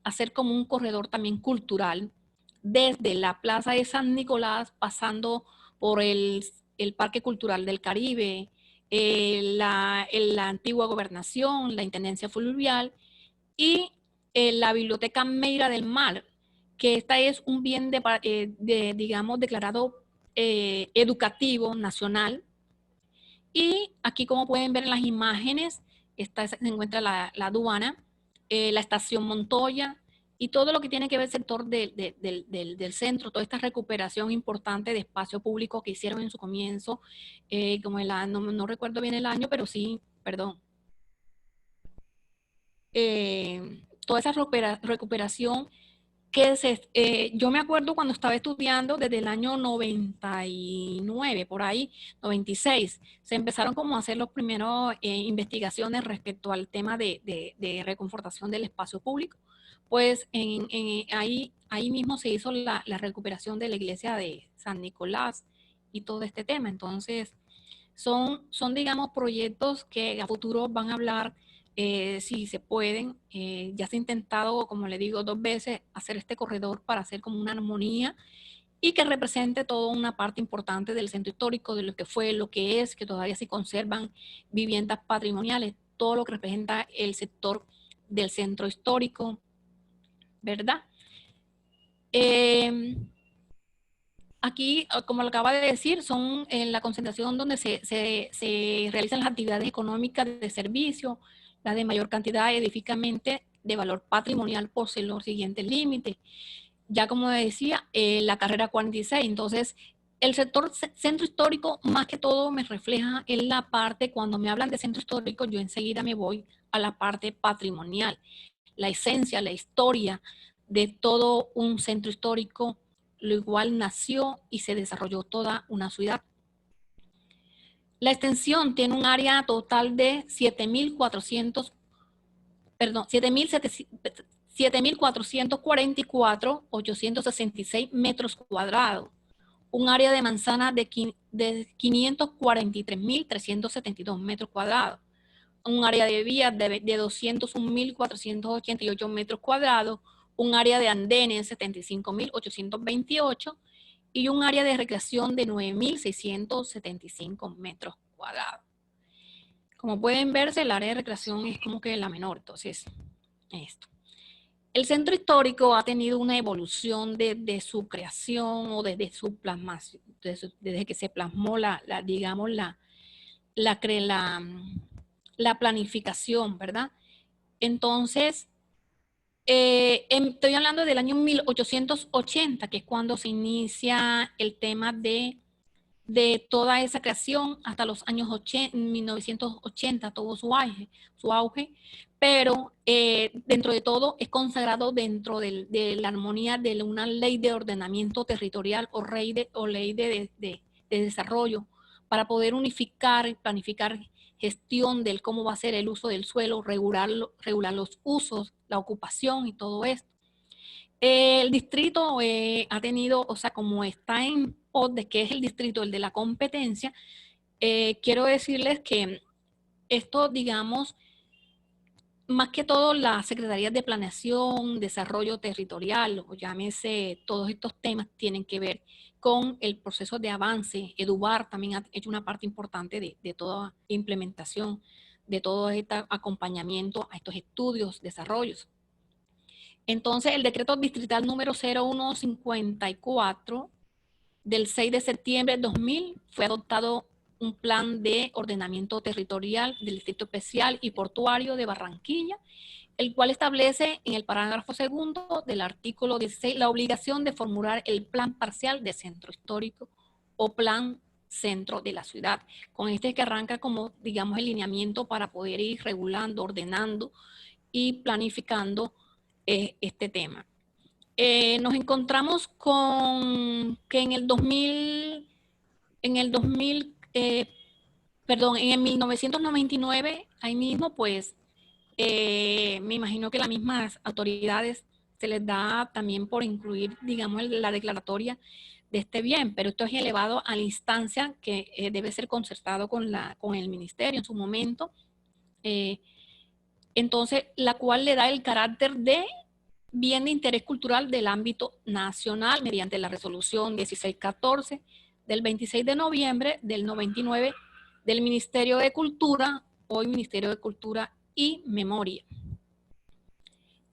hacer como un corredor también cultural desde la Plaza de San Nicolás, pasando por el Parque Cultural del Caribe, la antigua Gobernación, la Intendencia Fluvial y la Biblioteca Meira del Mar, que esta es un bien digamos, declarado educativo nacional. Y aquí, como pueden ver en las imágenes, se encuentra la aduana, la estación Montoya y todo lo que tiene que ver el sector del centro, toda esta recuperación importante de espacio público que hicieron en su comienzo, como no recuerdo bien el año, pero sí, perdón. Toda esa recuperación que yo me acuerdo cuando estaba estudiando desde el año 99, por ahí, 96, se empezaron como a hacer los primeros investigaciones respecto al tema de reconfortación del espacio público. Pues ahí mismo se hizo la recuperación de la iglesia de San Nicolás y todo este tema. Entonces, son digamos, proyectos que a futuro van a hablar si se pueden. Ya se ha intentado, como le digo, 2 veces hacer este corredor para hacer como una armonía y que represente toda una parte importante del centro histórico, de lo que fue, lo que es, que todavía se conservan viviendas patrimoniales, todo lo que representa el sector del centro histórico, ¿verdad? Aquí, como lo acaba de decir, son en la concentración donde se realizan las actividades económicas de servicio, las de mayor cantidad edifícamente de valor patrimonial por ser los siguientes límites. Ya como decía, la carrera 46. Entonces, el sector centro histórico, más que todo, me refleja en la parte, cuando me hablan de centro histórico, yo enseguida me voy a la parte patrimonial, la esencia, la historia de todo un centro histórico, lo igual nació y se desarrolló toda una ciudad. La extensión tiene un área total de 7.444.866 metros cuadrados, un área de manzana de 543.372 metros cuadrados, un área de vías de 201.488 metros cuadrados, un área de andenes 75.828 y un área de recreación de 9.675 metros cuadrados. Como pueden verse, el área de recreación es como que la menor, entonces, esto. El centro histórico ha tenido una evolución desde su creación o desde su plasmación, desde que se plasmó la planificación, ¿verdad? Entonces, estoy hablando del año 1880, que es cuando se inicia el tema de toda esa creación, hasta los años 1980 tuvo su auge, pero dentro de todo es consagrado dentro de la armonía de una ley de ordenamiento territorial o ley de desarrollo para poder unificar y planificar gestión del cómo va a ser el uso del suelo, regular los usos, la ocupación y todo esto. El distrito ha tenido, o sea, como está en pos de que es el distrito, el de la competencia, quiero decirles que esto, digamos, más que todo las secretarías de planeación, desarrollo territorial, o llámese, todos estos temas tienen que ver con el proceso de avance. EDUBAR también ha hecho una parte importante de toda implementación, de todo este acompañamiento a estos estudios, desarrollos. Entonces, el decreto distrital número 0154 del 6 de septiembre de 2000 fue adoptado un plan de ordenamiento territorial del Distrito Especial y Portuario de Barranquilla, el cual establece en el parágrafo segundo del artículo 16 la obligación de formular el plan parcial de centro histórico o plan centro de la ciudad. Con este que arranca como, digamos, el lineamiento para poder ir regulando, ordenando y planificando este tema. Nos encontramos con que en el 1999, ahí mismo, pues, me imagino que las mismas autoridades se les da también por incluir, digamos, la declaratoria de este bien, pero esto es elevado a la instancia que debe ser concertado con el ministerio en su momento, entonces, la cual le da el carácter de bien de interés cultural del ámbito nacional mediante la resolución 1614 del 26 de noviembre del 99 del Ministerio de Cultura, hoy Ministerio de Cultura y Memoria.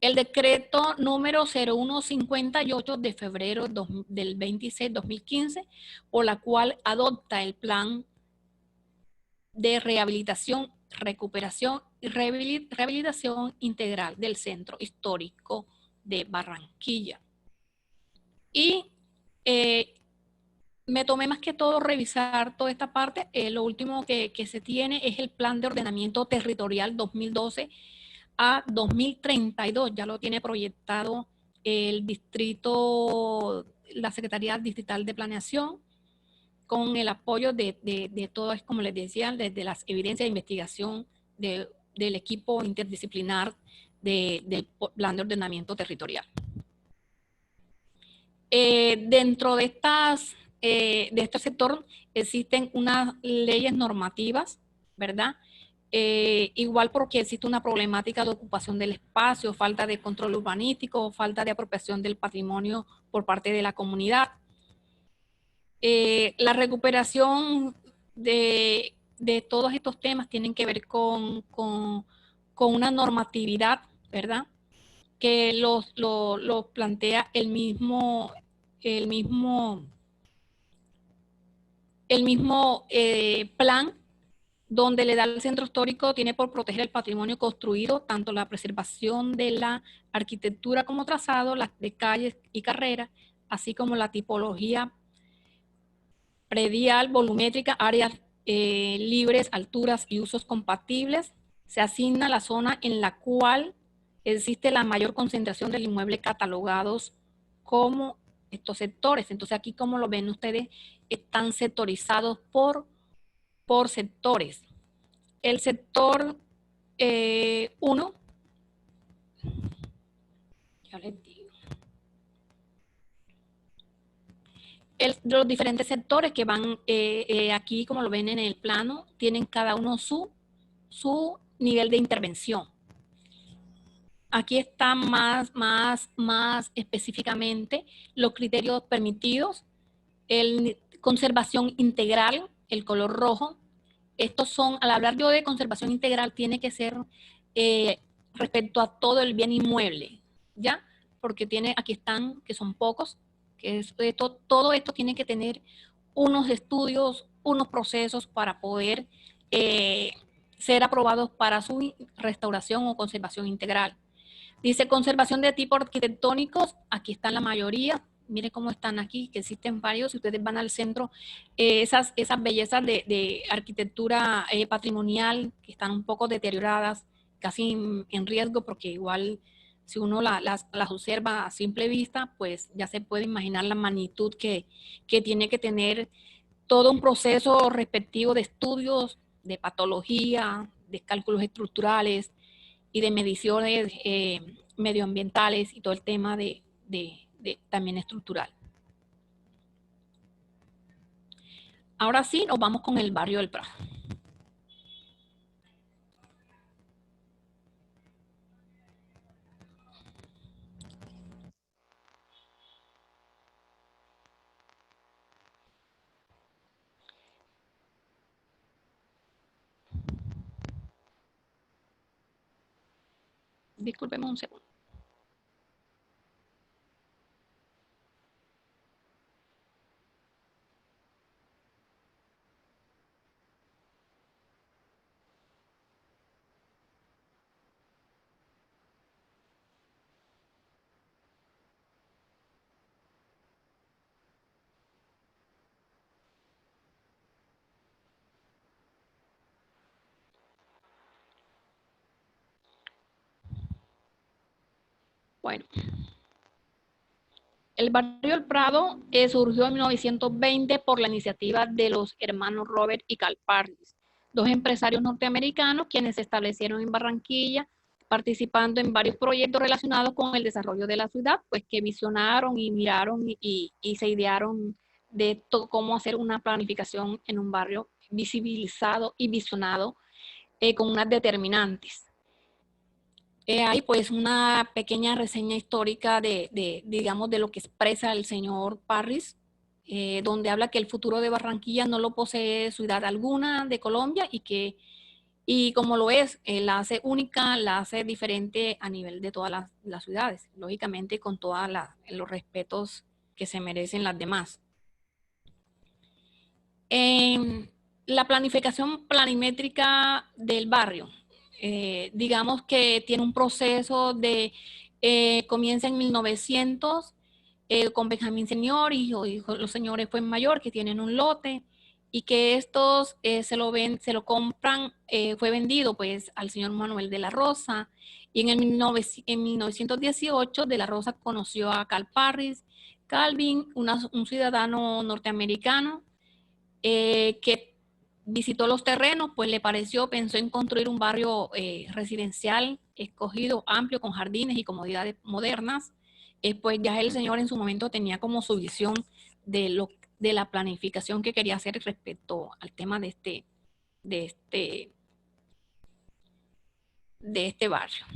El decreto número 0158 de febrero del 26-2015, por la cual adopta el plan de rehabilitación, recuperación y rehabilitación integral del centro histórico de Barranquilla. Y me tomé más que todo revisar toda esta parte. Lo último que se tiene es el plan de ordenamiento territorial 2012 a 2032. Ya lo tiene proyectado el distrito, la Secretaría Distrital de Planeación, con el apoyo de todas, como les decía, desde las evidencias de investigación del equipo interdisciplinar del plan de ordenamiento territorial. Dentro de este sector existen unas leyes normativas, ¿verdad? Igual porque existe una problemática de ocupación del espacio, falta de control urbanístico, falta de apropiación del patrimonio por parte de la comunidad. La recuperación de todos estos temas tienen que ver con una normatividad, ¿verdad? Que lo plantea el mismo plan, donde le da al centro histórico, tiene por proteger el patrimonio construido, tanto la preservación de la arquitectura como trazado, las de calles y carreras, así como la tipología predial, volumétrica, áreas libres, alturas y usos compatibles. Se asigna la zona en la cual existe la mayor concentración del inmueble catalogados como estos sectores. Entonces aquí, como lo ven ustedes, están sectorizados por sectores. El sector 1, ya les digo. Los diferentes sectores que van aquí, como lo ven en el plano, tienen cada uno su nivel de intervención. Aquí están más específicamente los criterios permitidos, conservación integral, el color rojo. Estos son, al hablar yo de conservación integral, tiene que ser respecto a todo el bien inmueble, ¿ya? Porque aquí están, que son pocos, que todo esto tiene que tener unos estudios, unos procesos para poder ser aprobados para su restauración o conservación integral. Dice conservación de tipos arquitectónicos, aquí están la mayoría, miren cómo están aquí, que existen varios. Si ustedes van al centro, esas bellezas de arquitectura patrimonial que están un poco deterioradas, casi en riesgo, porque igual si uno las observa a simple vista, pues ya se puede imaginar la magnitud que tiene que tener todo un proceso respectivo de estudios, de patología, de cálculos estructurales y de mediciones medioambientales y todo el tema también estructural. Ahora sí, nos vamos con el barrio del Prado. Discúlpeme un segundo. Bueno, el barrio del Prado surgió en 1920 por la iniciativa de los hermanos Robert y Carl Parris, dos empresarios norteamericanos quienes se establecieron en Barranquilla, participando en varios proyectos relacionados con el desarrollo de la ciudad, pues que visionaron y miraron y se idearon de cómo hacer una planificación en un barrio visibilizado y visionado con unas determinantes. Hay pues una pequeña reseña histórica digamos, de lo que expresa el señor Parris, donde habla que el futuro de Barranquilla no lo posee ciudad alguna de Colombia y como lo es, la hace única, la hace diferente a nivel de todas las ciudades, lógicamente con todos los respetos que se merecen las demás. La planificación planimétrica del barrio. Digamos que tiene un proceso comienza en 1900 con Benjamín Señor y los señores fue mayor que tienen un lote y que estos se lo compran, fue vendido pues al señor Manuel de la Rosa y en 1918 de la Rosa conoció a Carl Parris, Calvin, un ciudadano norteamericano que visitó los terrenos, pues le pareció, pensó en construir un barrio residencial escogido, amplio, con jardines y comodidades modernas. Pues ya el señor en su momento tenía como su visión de la planificación que quería hacer respecto al tema de este barrio.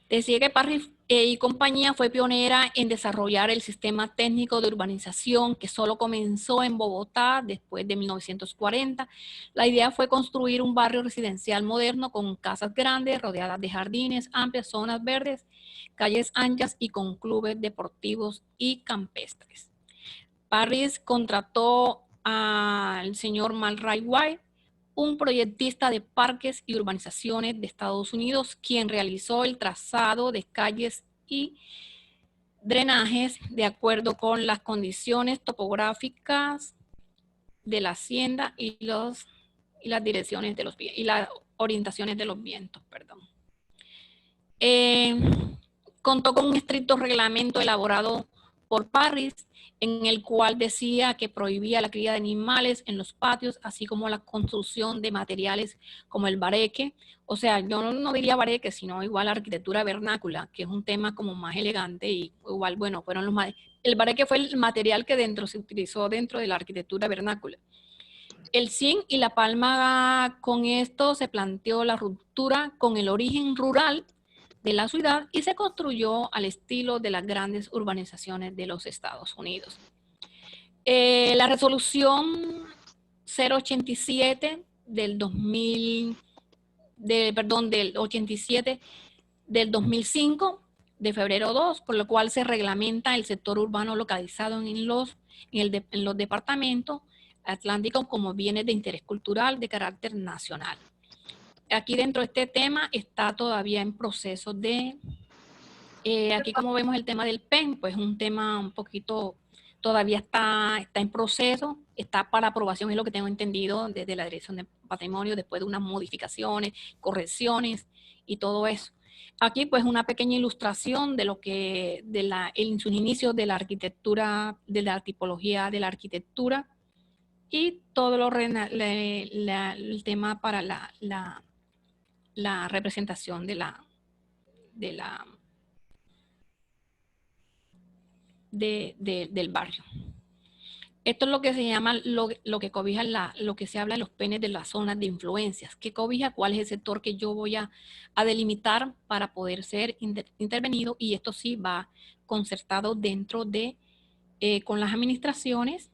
Decía que Parris y compañía fue pionera en desarrollar el sistema técnico de urbanización que solo comenzó en Bogotá después de 1940. La idea fue construir un barrio residencial moderno con casas grandes, rodeadas de jardines, amplias zonas verdes, calles anchas y con clubes deportivos y campestres. Parris contrató al señor Mal Ray White, un proyectista de parques y urbanizaciones de Estados Unidos, quien realizó el trazado de calles y drenajes de acuerdo con las condiciones topográficas de la hacienda y las direcciones de los y las orientaciones de los vientos, perdón. Contó con un estricto reglamento elaborado por Parris, en el cual decía que prohibía la cría de animales en los patios, así como la construcción de materiales como el bareque. O sea, yo no diría bareque, sino igual arquitectura vernácula, que es un tema como más elegante y igual, bueno, fueron el bareque fue el material que se utilizó dentro de la arquitectura vernácula. El zinc y la palma, con esto se planteó la ruptura con el origen rural de la ciudad y se construyó al estilo de las grandes urbanizaciones de los Estados Unidos. La resolución 087 del 87 del 2005, de febrero 2, por lo cual se reglamenta el sector urbano localizado en los departamentos atlánticos como bienes de interés cultural de carácter nacional. Aquí dentro de este tema está todavía en proceso de, aquí como vemos el tema del PEN, pues un tema un poquito, todavía está en proceso, está para aprobación, es lo que tengo entendido desde la Dirección de Patrimonio, después de unas modificaciones, correcciones y todo eso. Aquí pues una pequeña ilustración de lo que, en sus inicios de la arquitectura, de la tipología de la arquitectura y todo el tema para la representación del barrio. Esto es lo que se llama, lo que cobija, lo que se habla en los penes de las zonas de influencias. ¿Qué cobija? ¿Cuál es el sector que yo voy a delimitar para poder ser intervenido? Y esto sí va concertado dentro de, con las administraciones,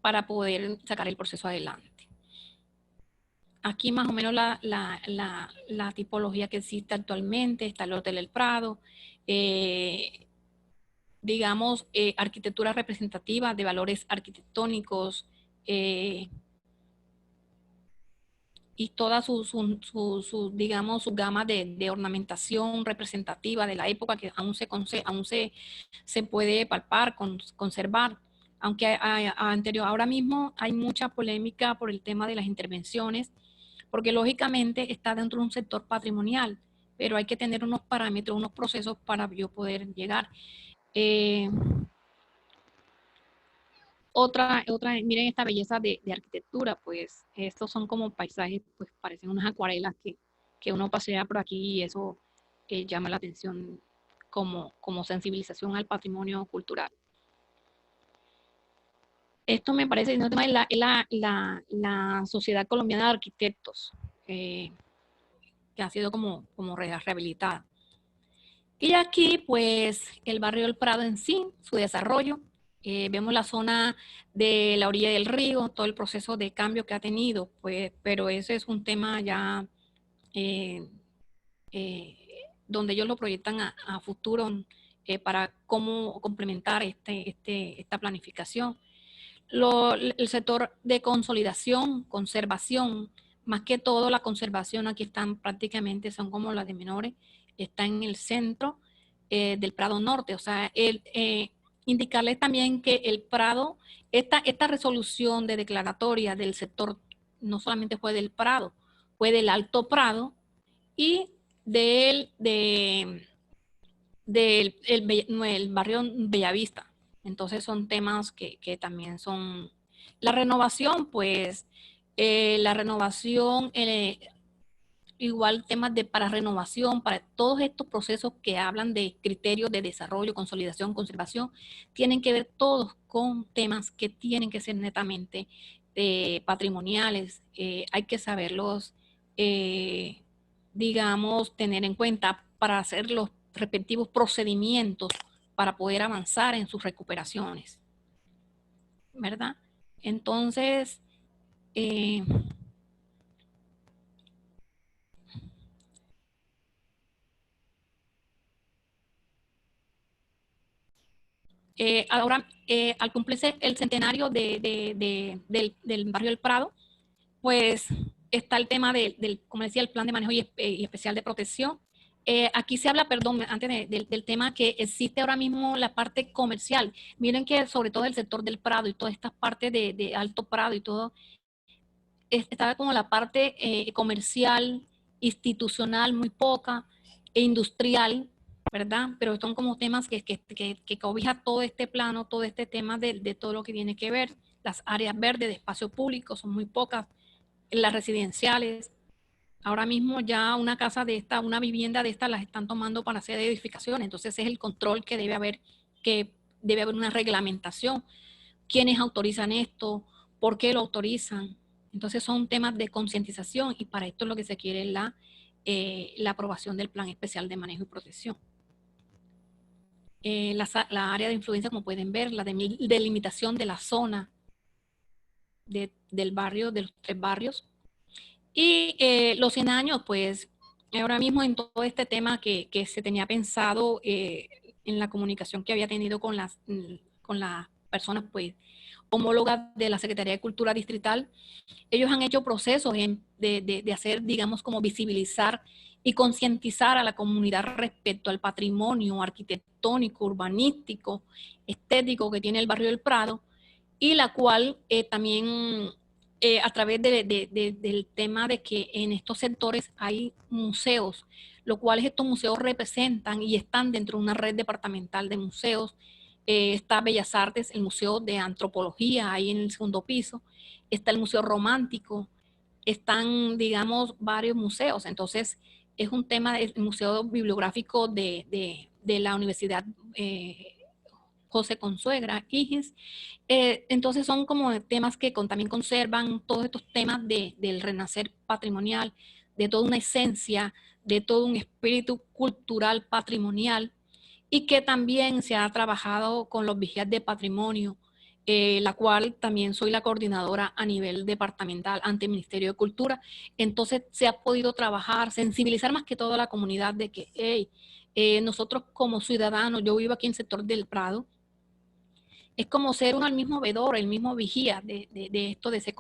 para poder sacar el proceso adelante. Aquí más o menos la tipología que existe actualmente, está el Hotel El Prado, digamos, arquitectura representativa de valores arquitectónicos, y toda digamos, su gama de ornamentación representativa de la época que aún se puede palpar, conservar. Aunque ahora mismo hay mucha polémica por el tema de las intervenciones, porque lógicamente está dentro de un sector patrimonial, pero hay que tener unos parámetros, unos procesos para yo poder llegar. Miren esta belleza de arquitectura, pues estos son como paisajes, pues parecen unas acuarelas que uno pasea por aquí y eso llama la atención como sensibilización al patrimonio cultural. Esto me parece, no, la Sociedad Colombiana de Arquitectos, que ha sido como rehabilitada. Y aquí, pues, el barrio del Prado en sí, su desarrollo. Vemos la zona de la orilla del río, todo el proceso de cambio que ha tenido, pues, pero ese es un tema ya donde ellos lo proyectan a futuro para cómo complementar esta planificación. El sector de consolidación, conservación, más que todo la conservación aquí están prácticamente, son como las de menores, está en el centro del Prado Norte. O sea, indicarles también que el Prado, esta resolución de declaratoria del sector no solamente fue del Prado, fue del Alto Prado y del barrio Bellavista. Entonces son temas que también son... La renovación, pues, la renovación, igual temas para renovación, para todos estos procesos que hablan de criterios de desarrollo, consolidación, conservación, tienen que ver todos con temas que tienen que ser netamente patrimoniales. Hay que saberlos digamos, tener en cuenta para hacer los respectivos procedimientos para poder avanzar en sus recuperaciones, ¿verdad? Entonces, ahora, al cumplirse el centenario del barrio del Prado, pues está el tema como decía, el plan de manejo y especial de protección. Aquí se habla, perdón, antes del tema que existe ahora mismo la parte comercial. Miren que sobre todo el sector del Prado y todas estas partes de Alto Prado y todo, está como la parte comercial, institucional muy poca, e industrial, ¿verdad? Pero son como temas que cobija todo este plano, todo este tema de todo lo que tiene que ver. Las áreas verdes de espacio público son muy pocas, las residenciales. Ahora mismo ya una casa de esta, una vivienda de esta las están tomando para hacer edificaciones. Entonces es el control que debe haber una reglamentación. ¿Quiénes autorizan esto? ¿Por qué lo autorizan? Entonces son temas de concientización y para esto es lo que se quiere la aprobación del Plan Especial de Manejo y Protección. La área de influencia, como pueden ver, la delimitación de la zona del barrio, de los 3 barrios. Y los 100 años, pues, ahora mismo en todo este tema que se tenía pensado en la comunicación que había tenido con las personas, pues, homólogas de la Secretaría de Cultura Distrital, ellos han hecho procesos de hacer, digamos, como visibilizar y concientizar a la comunidad respecto al patrimonio arquitectónico, urbanístico, estético que tiene el barrio del Prado, y la cual también a través del tema de que en estos sectores hay museos, los cuales estos museos representan y están dentro de una red departamental de museos. Está Bellas Artes, el Museo de Antropología, ahí en el segundo piso, está el Museo Romántico, están, digamos, varios museos. Entonces, es un tema del Museo Bibliográfico de la Universidad José Consuegra, Higgins. Entonces son como temas que también conservan todos estos temas del renacer patrimonial, de toda una esencia, de todo un espíritu cultural patrimonial, y que también se ha trabajado con los vigías de patrimonio, la cual también soy la coordinadora a nivel departamental ante el Ministerio de Cultura. Entonces se ha podido trabajar, sensibilizar más que todo a la comunidad de que nosotros como ciudadanos, yo vivo aquí en el sector del Prado, es como ser uno el mismo veedor, el mismo vigía de esto, de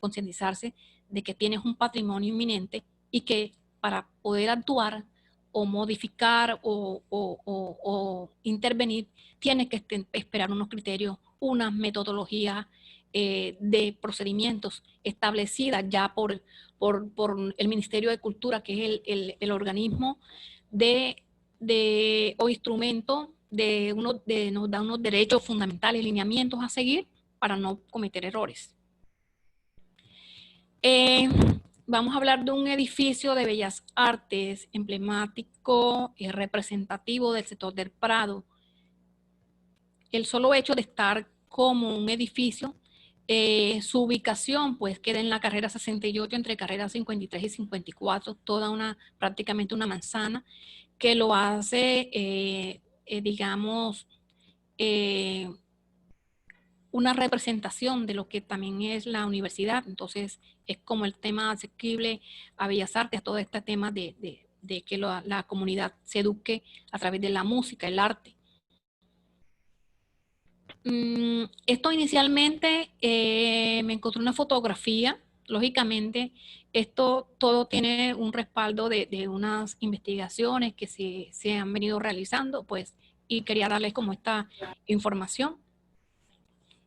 concientizarse de que tienes un patrimonio inminente y que para poder actuar o modificar o intervenir, tienes que esperar unos criterios, unas metodologías de procedimientos establecidas ya por el Ministerio de Cultura, que es el organismo o instrumento nos da unos derechos fundamentales, lineamientos a seguir para no cometer errores. Vamos a hablar de un edificio de bellas artes emblemático y representativo del sector del Prado. El solo hecho de estar como un edificio, su ubicación pues queda en la carrera 68 entre carrera 53 y 54, prácticamente una manzana, que lo hace digamos, una representación de lo que también es la universidad. Entonces, es como el tema asequible a Bellas Artes, a todo este tema de que la comunidad se eduque a través de la música, el arte. Esto inicialmente me encontré una fotografía. Lógicamente, esto todo tiene un respaldo de unas investigaciones que se han venido realizando, pues, y quería darles como esta información.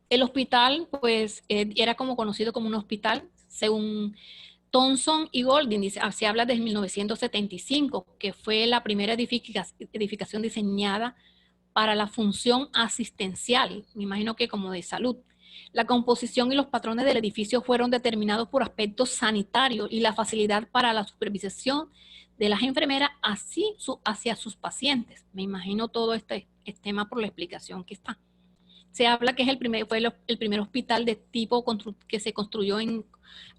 El hospital, pues, era como conocido como un hospital, según Thomson y Golding, se habla desde 1975, que fue la primera edificación diseñada para la función asistencial, me imagino que como de salud. La composición y los patrones del edificio fueron determinados por aspectos sanitarios y la facilidad para la supervisión de las enfermeras hacia sus pacientes. Me imagino todo este tema por la explicación que está. Se habla que fue el primer hospital de tipo que se construyó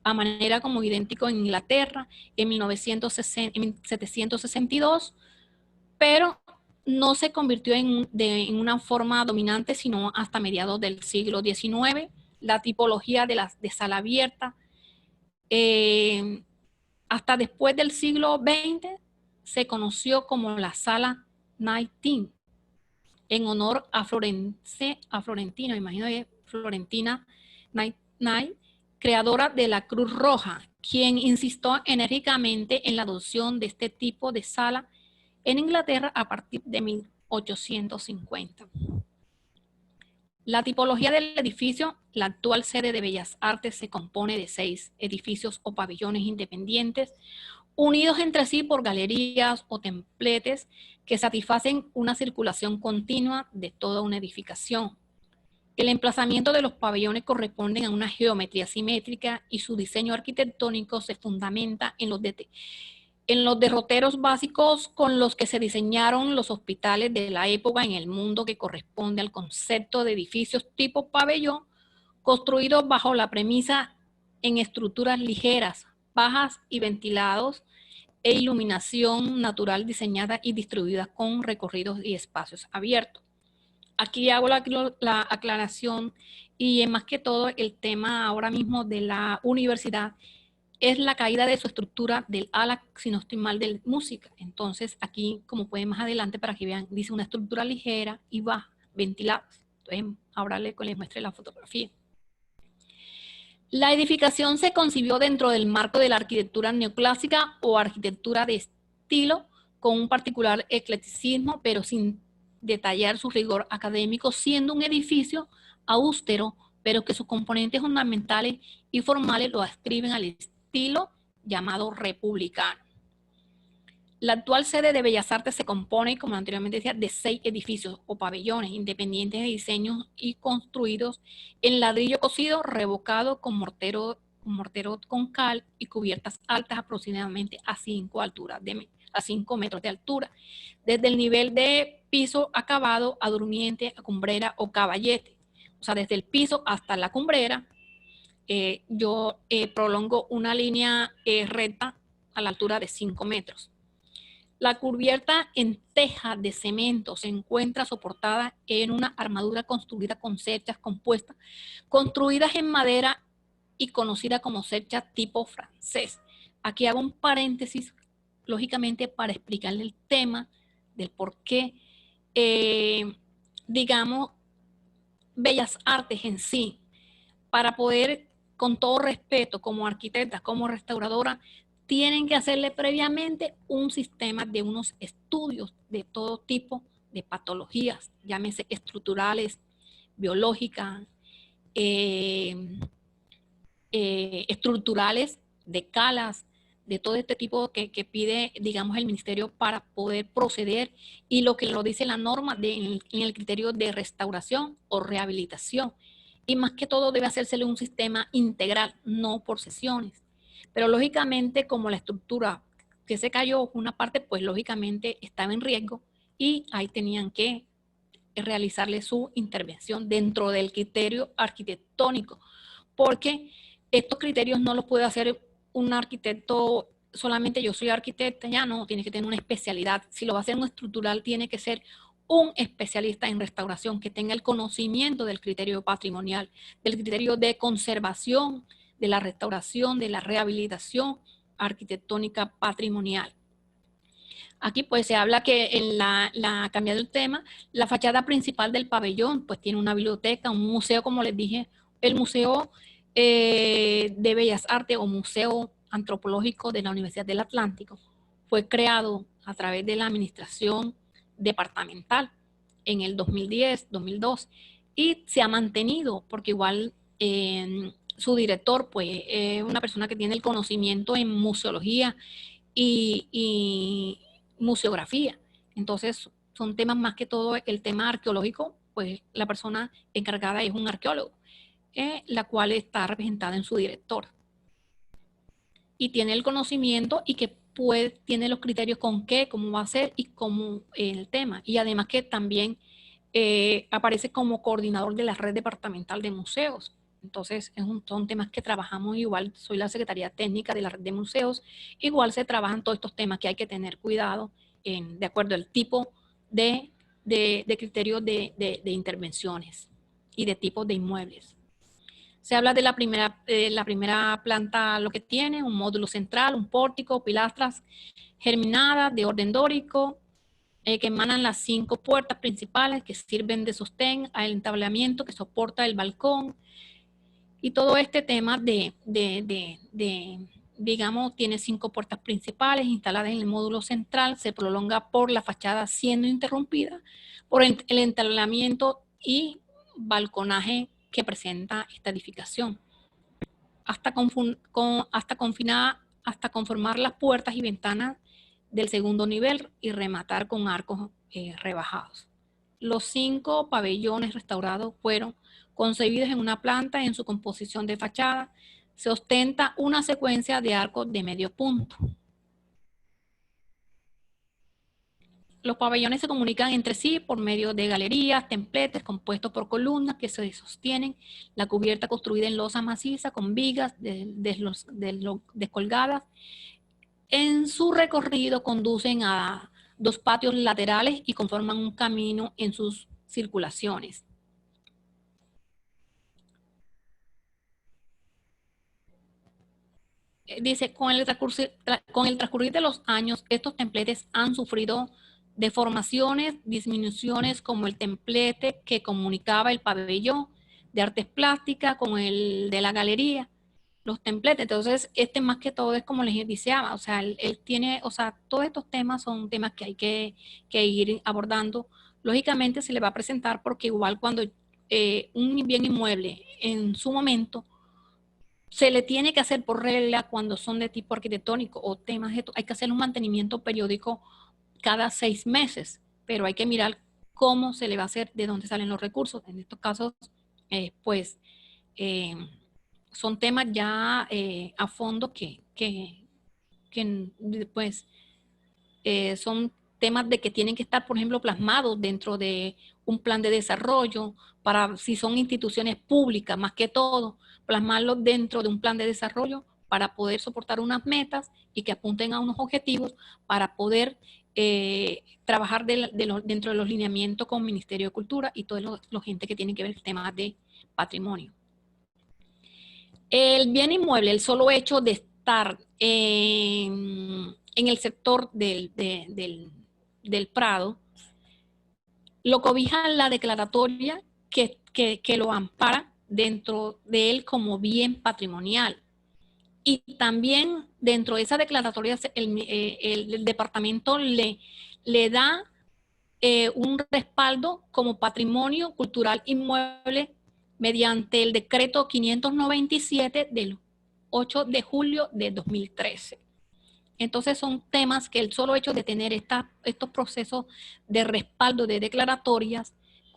a manera como idéntico en Inglaterra en 1762, pero no se convirtió en una forma dominante sino hasta mediados del siglo XIX. La tipología de sala abierta, hasta después del siglo XX, se conoció como la sala 19, en honor a Florentina, me imagino que Florentina Knight, creadora de la Cruz Roja, quien insistió enérgicamente en la adopción de este tipo de sala en Inglaterra a partir de 1850. La tipología del edificio, la actual sede de Bellas Artes, se compone de 6 edificios o pabellones independientes, unidos entre sí por galerías o templetes que satisfacen una circulación continua de toda una edificación. El emplazamiento de los pabellones corresponde a una geometría simétrica y su diseño arquitectónico se fundamenta en los derroteros básicos con los que se diseñaron los hospitales de la época en el mundo, que corresponde al concepto de edificios tipo pabellón, construidos bajo la premisa en estructuras ligeras, bajas y ventilados, e iluminación natural diseñada y distribuida con recorridos y espacios abiertos. Aquí hago la aclaración, y más que todo el tema ahora mismo de la universidad es la caída de su estructura del ala, si no estoy mal, de música. Entonces aquí, como pueden más adelante para que vean, dice una estructura ligera y baja, ventilada. Entonces ahora les muestre la fotografía. La edificación se concibió dentro del marco de la arquitectura neoclásica o arquitectura de estilo, con un particular eclecticismo, pero sin detallar su rigor académico, siendo un edificio austero, pero que sus componentes fundamentales y formales lo ascriben al estilo llamado republicano. La actual sede de Bellas Artes se compone, como anteriormente decía, de 6 edificios o pabellones independientes de diseño y construidos en ladrillo cocido, revocado con mortero con cal y cubiertas altas aproximadamente a 5 metros de altura, desde el nivel de piso acabado a durmiente, a cumbrera o caballete. O sea, desde el piso hasta la cumbrera, yo prolongo una línea recta a la altura de 5 metros. La cubierta en teja de cemento se encuentra soportada en una armadura construida con cerchas compuestas, construidas en madera y conocida como cercha tipo francés. Aquí hago un paréntesis, lógicamente, para explicarle el tema del por qué, digamos, Bellas Artes en sí, para poder, con todo respeto, como arquitecta, como restauradora, tienen que hacerle previamente un sistema de unos estudios de todo tipo de patologías, llámese estructurales, biológicas, estructurales, de calas, de todo este tipo que pide, digamos, el ministerio para poder proceder, y lo que lo dice la norma en el criterio de restauración o rehabilitación. Y más que todo debe hacérsele un sistema integral, no por sesiones. Pero lógicamente, como la estructura que se cayó, una parte, pues lógicamente estaba en riesgo, y ahí tenían que realizarle su intervención dentro del criterio arquitectónico, porque estos criterios no los puede hacer un arquitecto solamente. Yo soy arquitecta, ya no, tiene que tener una especialidad. Si lo va a hacer un estructural, tiene que ser un especialista en restauración que tenga el conocimiento del criterio patrimonial, del criterio de conservación, de la restauración, de la rehabilitación arquitectónica patrimonial. Aquí pues se habla que cambiando el tema, la fachada principal del pabellón pues tiene una biblioteca, un museo, como les dije, el Museo de Bellas Artes o Museo Antropológico de la Universidad del Atlántico. Fue creado a través de la administración departamental en el 2010, 2002, y se ha mantenido porque igual su director pues es una persona que tiene el conocimiento en museología y museografía. Entonces son temas, más que todo el tema arqueológico, pues la persona encargada es un arqueólogo, la cual está representada en su director. Y tiene el conocimiento y que tiene los criterios con qué, cómo va a ser y cómo el tema. Y además que también aparece como coordinador de la red departamental de museos. Entonces, son temas que trabajamos igual. Soy la Secretaría Técnica de la Red de Museos. Igual se trabajan todos estos temas que hay que tener cuidado de acuerdo al tipo de criterios de intervenciones y de tipos de inmuebles. Se habla de la primera planta, lo que tiene, un módulo central, un pórtico, pilastras germinadas de orden dórico, que emanan las 5 puertas principales que sirven de sostén al entablamiento que soporta el balcón. Y todo este tema digamos, tiene 5 puertas principales instaladas en el módulo central, se prolonga por la fachada siendo interrumpida por el entablamiento y balconaje que presenta esta edificación, hasta conformar las puertas y ventanas del segundo nivel y rematar con arcos rebajados. Los 5 pabellones restaurados fueron concebidos en una planta en su composición de fachada. Se ostenta una secuencia de arcos de medio punto. Los pabellones se comunican entre sí por medio de galerías, templetes compuestos por columnas que se sostienen. La cubierta construida en losa maciza con vigas descolgadas. En su recorrido conducen a 2 patios laterales y conforman un camino en sus circulaciones. Dice, con el transcurrir de los años, estos templetes han sufrido deformaciones, disminuciones, como el templete que comunicaba el pabellón de artes plásticas con el de la galería, los templetes. Entonces, más que todo es como les decía, o sea, él tiene, o sea, todos estos temas son temas que hay que ir abordando. Lógicamente se le va a presentar porque igual cuando un bien inmueble en su momento se le tiene que hacer por regla cuando son de tipo arquitectónico o temas de esto, hay que hacer un mantenimiento periódico cada 6 meses, pero hay que mirar cómo se le va a hacer, de dónde salen los recursos. En estos casos, son temas ya a fondo que son temas de que tienen que estar, por ejemplo, plasmados dentro de un plan de desarrollo, para si son instituciones públicas, más que todo, plasmarlos dentro de un plan de desarrollo para poder soportar unas metas y que apunten a unos objetivos para poder trabajar dentro de los lineamientos con el Ministerio de Cultura y toda la gente que tiene que ver el tema de patrimonio. El bien inmueble, el solo hecho de estar en el sector del Prado, lo cobija la declaratoria que lo ampara dentro de él como bien patrimonial. Y también dentro de esa declaratoria el departamento le da un respaldo como patrimonio cultural inmueble mediante el decreto 597 del 8 de julio de 2013. Entonces son temas que el solo hecho de tener estos procesos de respaldo de declaratorias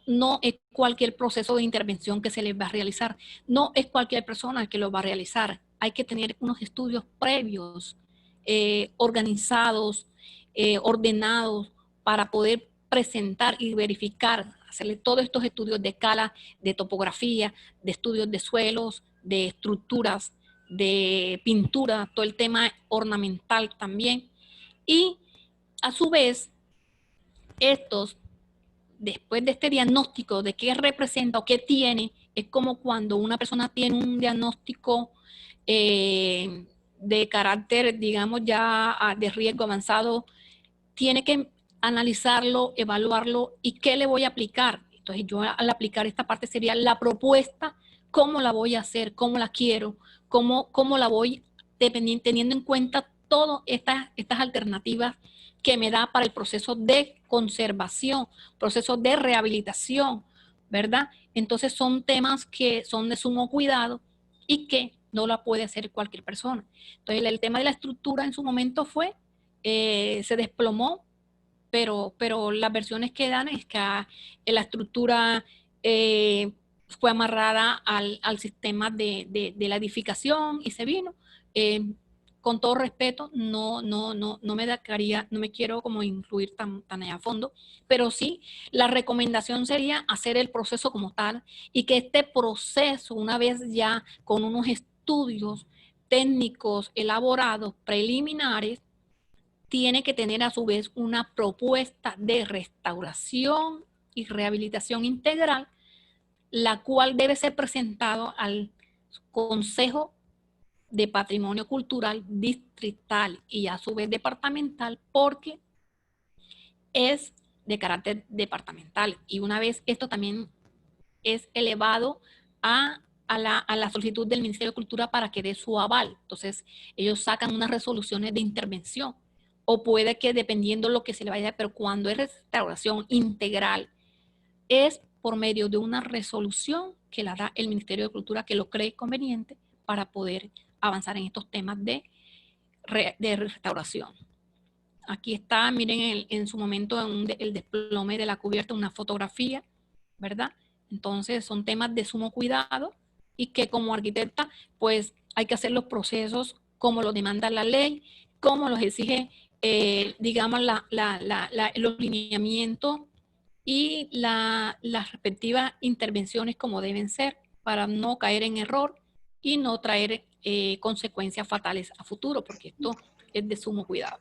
no es cualquier proceso de intervención que se les va a realizar, no es cualquier persona que lo va a realizar. Hay que tener unos estudios previos, organizados, ordenados, para poder presentar y verificar, hacerle todos estos estudios de escala, de topografía, de estudios de suelos, de estructuras, de pintura, todo el tema ornamental también. Y a su vez, después de este diagnóstico de qué representa o qué tiene, es como cuando una persona tiene un diagnóstico de carácter, digamos, ya de riesgo avanzado, tiene que analizarlo, evaluarlo y qué le voy a aplicar. Entonces yo al aplicar esta parte sería la propuesta, cómo la voy a hacer, cómo la quiero, cómo la voy teniendo en cuenta todas estas alternativas que me da para el proceso de conservación, proceso de rehabilitación, ¿verdad? Entonces son temas que son de sumo cuidado y que no la puede hacer cualquier persona. Entonces el tema de la estructura en su momento se desplomó, pero las versiones que dan es que la estructura fue amarrada al sistema de la edificación y se vino. con todo respeto, no me quiero como incluir tan a fondo, pero sí, la recomendación sería hacer el proceso como tal y que este proceso, una vez ya con unos estudios técnicos elaborados, preliminares, tiene que tener a su vez una propuesta de restauración y rehabilitación integral, la cual debe ser presentado al Consejo de Patrimonio Cultural distrital y a su vez departamental, porque es de carácter departamental. Y una vez esto también es elevado a la solicitud del Ministerio de Cultura para que dé su aval. Entonces, ellos sacan unas resoluciones de intervención. O puede que dependiendo lo que se le vaya, pero cuando es restauración integral, es por medio de una resolución que la da el Ministerio de Cultura, que lo cree conveniente para poder avanzar en estos temas de restauración. Aquí está, miren en su momento el desplome de la cubierta, una fotografía, ¿verdad? Entonces son temas de sumo cuidado y que como arquitecta pues hay que hacer los procesos como lo demanda la ley, como los exige, digamos, los lineamientos y las respectivas intervenciones como deben ser para no caer en error y no traer consecuencias fatales a futuro, porque esto es de sumo cuidado.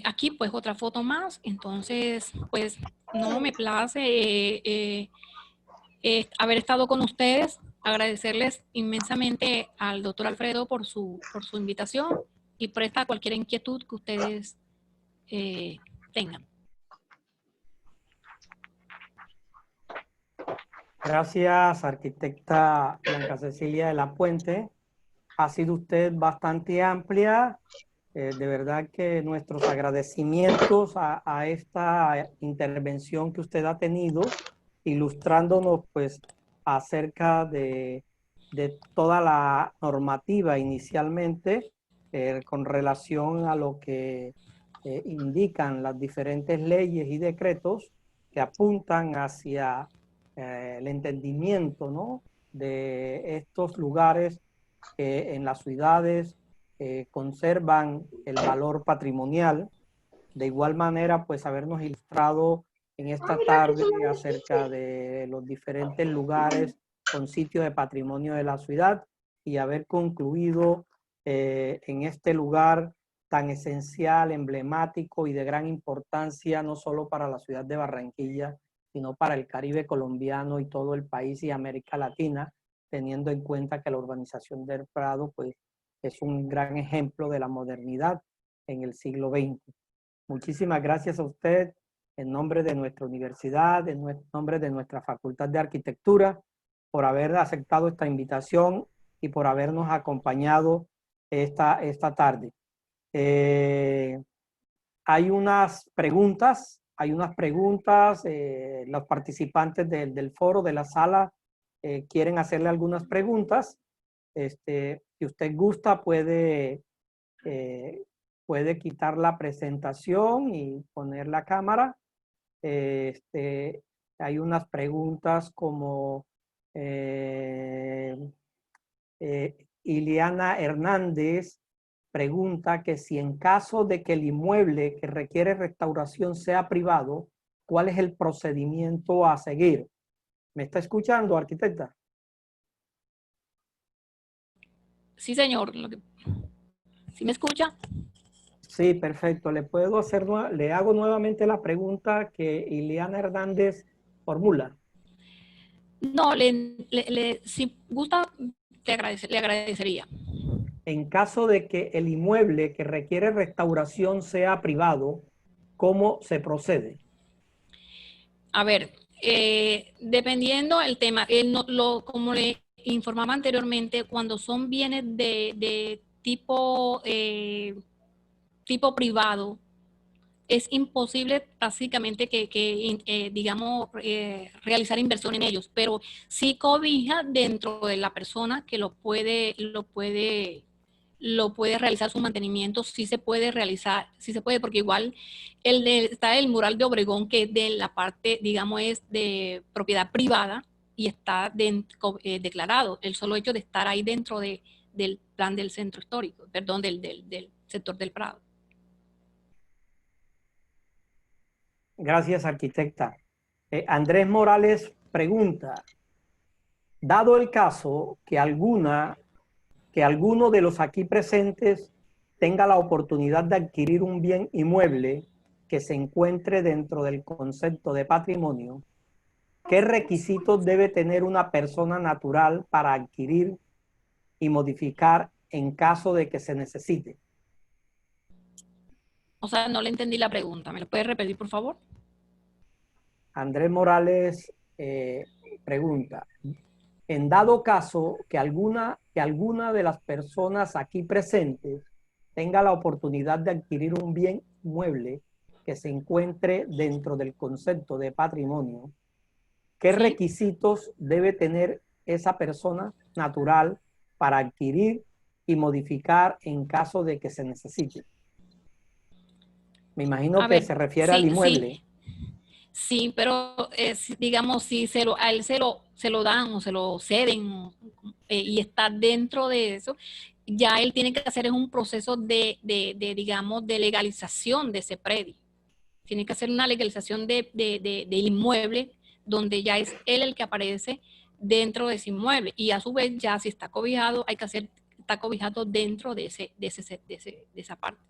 Aquí pues otra foto más, entonces pues no me place haber estado con ustedes, agradecerles inmensamente al doctor Alfredo por su invitación y presta cualquier inquietud que ustedes tengan. Gracias, arquitecta Blanca Cecilia de la Puente. Ha sido usted bastante amplia. De verdad que nuestros agradecimientos a esta intervención que usted ha tenido, ilustrándonos pues acerca de toda la normativa inicialmente con relación a lo que indican las diferentes leyes y decretos que apuntan hacia el entendimiento, ¿no?, de estos lugares que en las ciudades conservan el valor patrimonial. De igual manera, pues habernos ilustrado en esta tarde acerca de los diferentes lugares con sitios de patrimonio de la ciudad y haber concluido en este lugar tan esencial, emblemático y de gran importancia, no solo para la ciudad de Barranquilla, sino para el Caribe colombiano y todo el país y América Latina, teniendo en cuenta que la urbanización del Prado pues, es un gran ejemplo de la modernidad en el siglo XX. Muchísimas gracias a usted en nombre de nuestra universidad, en nombre de nuestra Facultad de Arquitectura, por haber aceptado esta invitación y por habernos acompañado esta tarde. Hay unas preguntas, los participantes del foro, de la sala, quieren hacerle algunas preguntas. Si usted gusta, puede quitar la presentación y poner la cámara. Hay unas preguntas como Ileana Hernández pregunta que si en caso de que el inmueble que requiere restauración sea privado, ¿cuál es el procedimiento a seguir? ¿Me está escuchando, arquitecta? Sí, señor. ¿Sí me escucha? Sí, perfecto. Le hago nuevamente la pregunta que Ileana Hernández formula. No, si gusta, le agradecería. En caso de que el inmueble que requiere restauración sea privado, ¿cómo se procede? A ver, dependiendo el tema, como le informaba anteriormente, cuando son bienes de tipo privado, es imposible básicamente digamos, realizar inversión en ellos, pero sí cobija dentro de la persona que lo puede realizar su mantenimiento, sí se puede realizar, sí se puede, porque igual está el mural de Obregón, que es de la parte, digamos, es de propiedad privada, y está declarado. El solo hecho de estar ahí dentro del plan del centro histórico, perdón, del sector del Prado. Gracias, arquitecta. Andrés Morales pregunta, dado el caso que alguno de los aquí presentes tenga la oportunidad de adquirir un bien inmueble que se encuentre dentro del concepto de patrimonio, ¿qué requisitos debe tener una persona natural para adquirir y modificar en caso de que se necesite? O sea, no le entendí la pregunta. ¿Me lo puede repetir, por favor? Andrés Morales pregunta, en dado caso que alguna de las personas aquí presentes tenga la oportunidad de adquirir un bien inmueble que se encuentre dentro del concepto de patrimonio, ¿qué Sí. requisitos debe tener esa persona natural para adquirir y modificar en caso de que se necesite? Me imagino A que ver, se refiere al sí, inmueble. sí, pero digamos, si a él se lo dan o se lo ceden y está dentro de eso, ya él tiene que hacer un proceso digamos, de legalización de ese predio. Tiene que hacer una legalización del inmueble donde ya es él el que aparece dentro de ese inmueble. Y a su vez, ya si está cobijado, hay que está cobijado dentro de esa parte.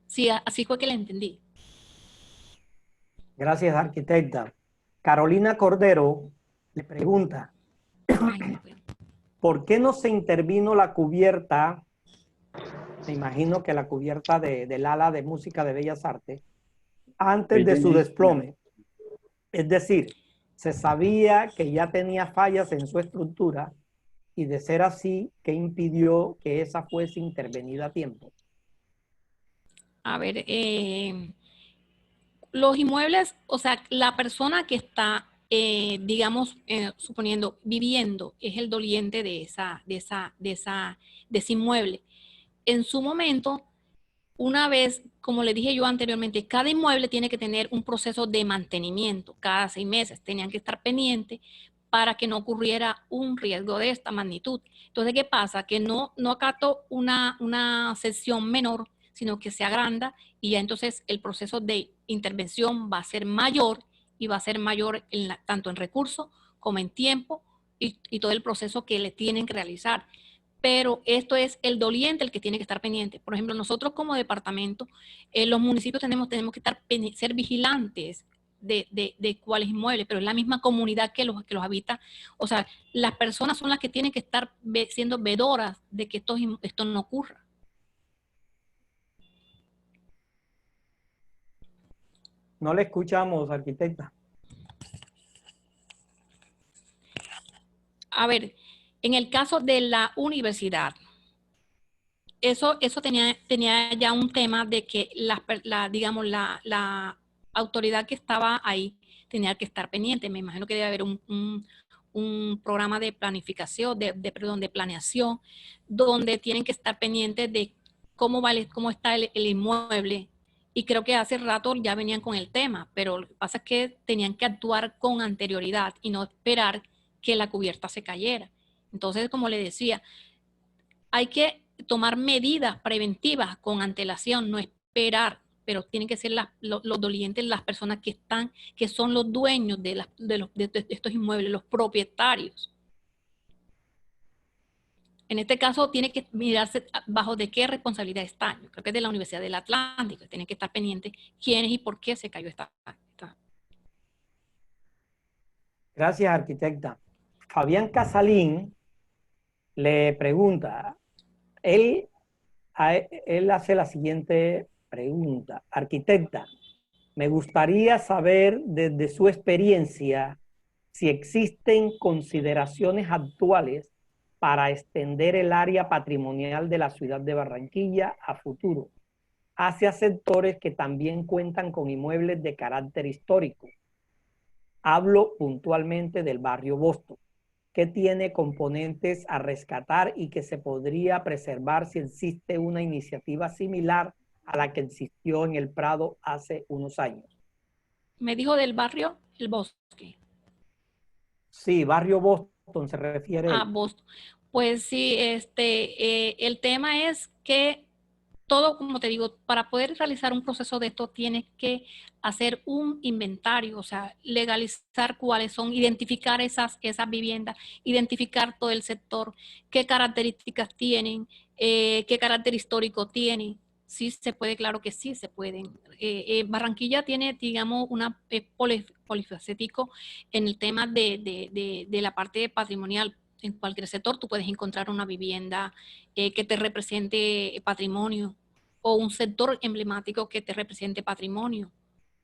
Sí, así fue que la entendí. Gracias, arquitecta. Carolina Cordero le pregunta, Ay, no puedo. ¿por qué no se intervino la cubierta? Me imagino que la cubierta del ala de música de Bellas Artes antes de su desplome. Es decir, se sabía que ya tenía fallas en su estructura y de ser así, ¿qué impidió que esa fuese intervenida a tiempo? A ver, los inmuebles, o sea, la persona que está, digamos, suponiendo, viviendo, es el doliente de ese inmueble. En su momento, una vez, como le dije yo anteriormente, cada inmueble tiene que tener un proceso de mantenimiento. Cada 6 meses tenían que estar pendientes para que no ocurriera un riesgo de esta magnitud. Entonces, ¿qué pasa? Que no acato una sección menor, sino que se agranda y ya entonces el proceso de intervención va a ser mayor y va a ser mayor tanto en recursos como en tiempo y todo el proceso que le tienen que realizar. Pero esto es el doliente el que tiene que estar pendiente. Por ejemplo, nosotros como departamento, los municipios tenemos que ser vigilantes de cuáles inmuebles, pero es la misma comunidad que los habita. O sea, las personas son las que tienen que estar siendo vedoras de que esto no ocurra. No le escuchamos, arquitecta. A ver, en el caso de la universidad, eso tenía ya un tema de que digamos, la autoridad que estaba ahí tenía que estar pendiente. Me imagino que debe haber un programa de planificación, perdón, de planeación, donde tienen que estar pendientes de cómo está el inmueble. Y creo que hace rato ya venían con el tema, pero lo que pasa es que tenían que actuar con anterioridad y no esperar que la cubierta se cayera. Entonces, como le decía, hay que tomar medidas preventivas con antelación, no esperar, pero tienen que ser los dolientes, las personas que son los dueños de estos inmuebles, los propietarios. En este caso, tiene que mirarse bajo de qué responsabilidad están. Yo creo que es de la Universidad del Atlántico, tienen que estar pendientes quiénes y por qué se cayó esta. Gracias, arquitecta. Fabián Casalín le pregunta, él hace la siguiente pregunta. Arquitecta, me gustaría saber desde su experiencia si existen consideraciones actuales para extender el área patrimonial de la ciudad de Barranquilla a futuro hacia sectores que también cuentan con inmuebles de carácter histórico. Hablo puntualmente del barrio Boston, que tiene componentes a rescatar y que se podría preservar si existe una iniciativa similar a la que existió en el Prado hace unos años. Me dijo del barrio El Bosque. Sí, Barrio Boston se refiere a él. Boston. Pues sí, el tema es que todo, como te digo, para poder realizar un proceso de esto tienes que hacer un inventario, o sea, legalizar cuáles son, identificar esas viviendas, identificar todo el sector, qué características tienen, qué carácter histórico tienen. Sí se puede, claro que sí se pueden. Barranquilla tiene, digamos, una polifacético en el tema de la parte patrimonial. En cualquier sector tú puedes encontrar una vivienda que te represente patrimonio o un sector emblemático que te represente patrimonio,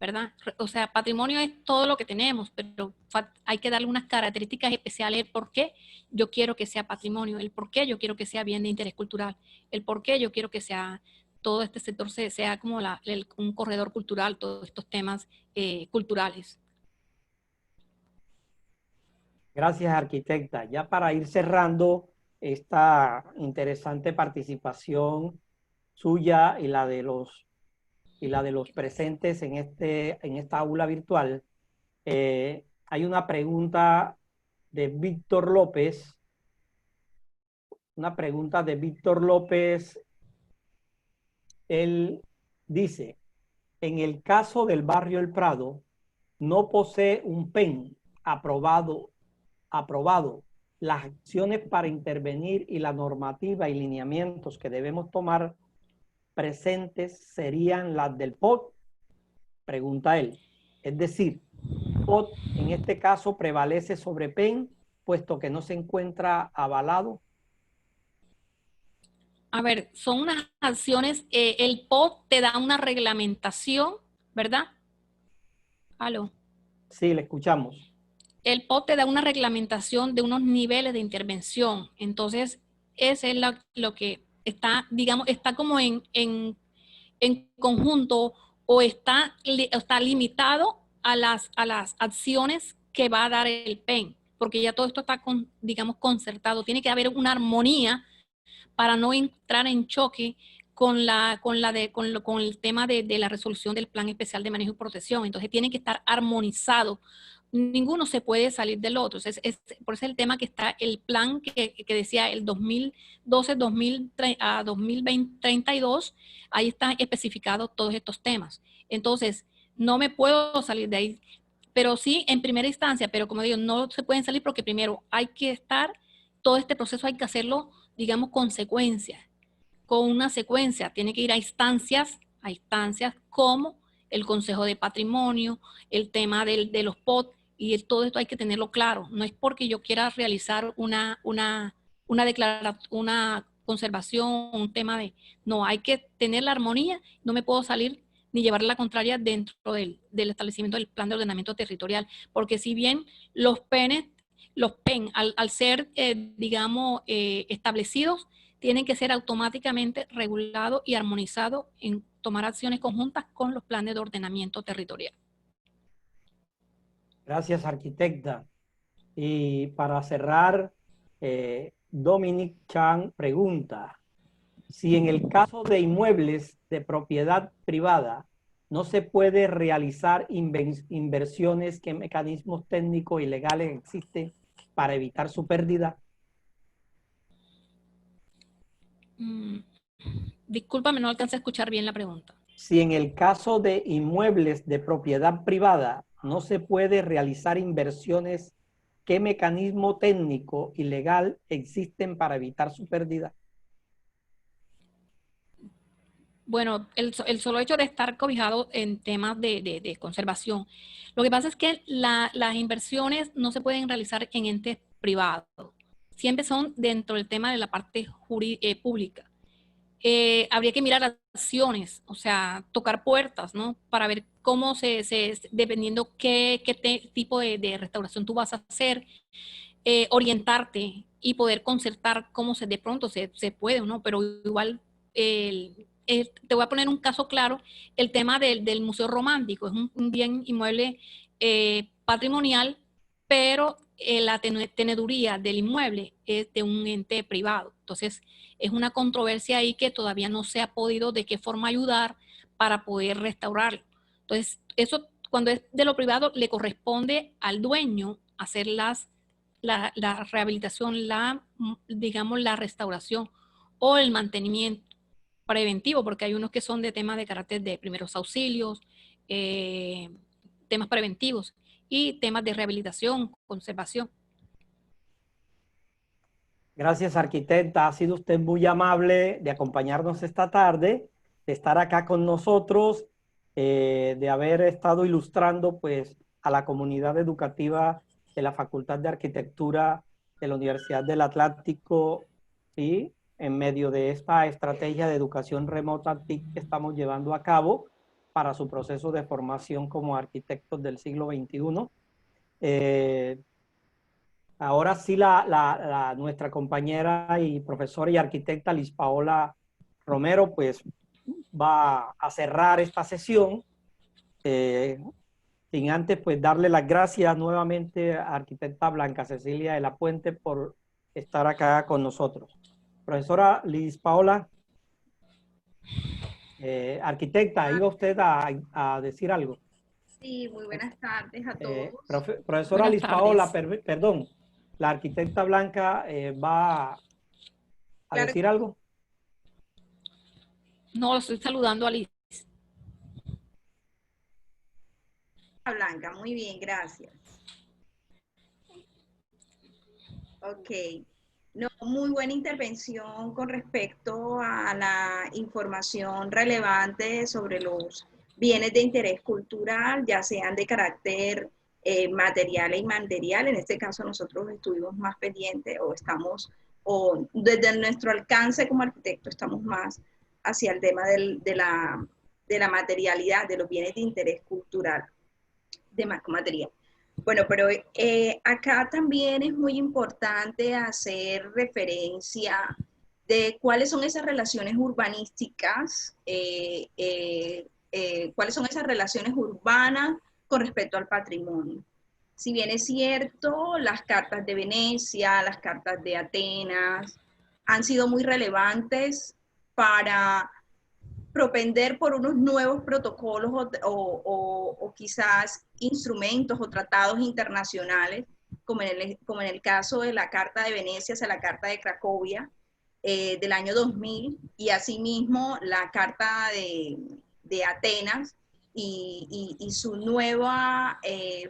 ¿verdad? O sea, patrimonio es todo lo que tenemos, pero hay que darle unas características especiales, el por qué yo quiero que sea patrimonio, el por qué yo quiero que sea bien de interés cultural, el por qué yo quiero que sea todo este sector sea como un corredor cultural, todos estos temas culturales. Gracias, arquitecta. Ya para ir cerrando esta interesante participación suya y la de los presentes en esta aula virtual, hay una pregunta de Víctor López. Una pregunta de Víctor López. Él dice, en el caso del barrio El Prado, no posee un PEN aprobado. Las acciones para intervenir y la normativa y lineamientos que debemos tomar presentes serían las del POT, pregunta él. Es decir, POT en este caso prevalece sobre PEN, puesto que no se encuentra avalado. A ver, son unas acciones, el POT te da una reglamentación, ¿verdad? Aló. Sí, le escuchamos. El POT te da una reglamentación de unos niveles de intervención. Entonces, ese es lo que está, digamos, está como en conjunto o está limitado a las acciones que va a dar el PEN, porque ya todo esto está, digamos, concertado. Tiene que haber una armonía para no entrar en choque con el tema de la resolución del Plan Especial de Manejo y Protección. Entonces tienen que estar armonizados. Ninguno se puede salir del otro. Por eso es el tema que está el plan que decía el 2012 a 2032, ahí están especificados todos estos temas. Entonces, no me puedo salir de ahí, pero sí en primera instancia, pero como digo, no se pueden salir porque primero hay que estar, todo este proceso hay que hacerlo, digamos, con una secuencia, tiene que ir a instancias como el Consejo de Patrimonio, el tema de los POT, y todo esto hay que tenerlo claro. No es porque yo quiera realizar una conservación, un tema no, hay que tener la armonía, no me puedo salir ni llevar la contraria dentro del establecimiento del plan de ordenamiento territorial, porque si bien los PEN, al ser, digamos, establecidos, tienen que ser automáticamente regulados y armonizados en tomar acciones conjuntas con los planes de ordenamiento territorial. Gracias, arquitecta. Y para cerrar, Dominic Chan pregunta, si en el caso de inmuebles de propiedad privada no se puede realizar inversiones, ¿qué mecanismos técnicos y legales existen para evitar su pérdida? Discúlpame, no alcancé a escuchar bien la pregunta. Si en el caso de inmuebles de propiedad privada no se puede realizar inversiones, ¿qué mecanismo técnico y legal existen para evitar su pérdida? Bueno, el solo hecho de estar cobijado en temas de conservación. Lo que pasa es que las inversiones no se pueden realizar en entes privados. Siempre son dentro del tema de la parte pública. Habría que mirar acciones, o sea, tocar puertas, ¿no? Para ver cómo dependiendo qué tipo de restauración tú vas a hacer, orientarte y poder concertar cómo de pronto se puede, ¿no? Pero igual, te voy a poner un caso claro, el tema del Museo Romántico, es un bien inmueble patrimonial, pero la teneduría del inmueble es de un ente privado. Entonces, es una controversia ahí que todavía no se ha podido de qué forma ayudar para poder restaurarlo. Entonces, eso cuando es de lo privado le corresponde al dueño hacer las la rehabilitación, digamos, la restauración o el mantenimiento preventivo, porque hay unos que son de temas de carácter de primeros auxilios, temas preventivos y temas de rehabilitación, conservación. Gracias, arquitecta. Ha sido usted muy amable de acompañarnos esta tarde, de estar acá con nosotros, de haber estado ilustrando pues a la comunidad educativa de la Facultad de Arquitectura de la Universidad del Atlántico, ¿sí? En medio de esta estrategia de educación remota TIC que estamos llevando a cabo para su proceso de formación como arquitectos del siglo XXI. Ahora sí, nuestra compañera y profesora y arquitecta Liz Paola Romero, pues va a cerrar esta sesión. Sin antes, pues darle las gracias nuevamente a arquitecta Blanca Cecilia de la Puente por estar acá con nosotros. Profesora Liz Paola, arquitecta, ¿iba usted a decir algo? Sí, muy buenas tardes a todos. Profesora Buenas Liz Paola, tardes. perdón, la arquitecta Blanca va a Claro decir algo. No, estoy saludando a Liz. Blanca, muy bien, gracias. Ok. No, muy buena intervención con respecto a la información relevante sobre los bienes de interés cultural, ya sean de carácter material e inmaterial. En este caso nosotros estuvimos más pendientes o desde nuestro alcance como arquitecto estamos más hacia el tema de la materialidad, de los bienes de interés cultural, de marco material. Bueno, pero acá también es muy importante hacer referencia de cuáles son esas relaciones urbanísticas, cuáles son esas relaciones urbanas con respecto al patrimonio. Si bien es cierto, las cartas de Venecia, las cartas de Atenas han sido muy relevantes para propender por unos nuevos protocolos o quizás instrumentos o tratados internacionales, como en el caso de la Carta de Venecia, o sea, la Carta de Cracovia del año 2000, y asimismo la Carta de Atenas y su nueva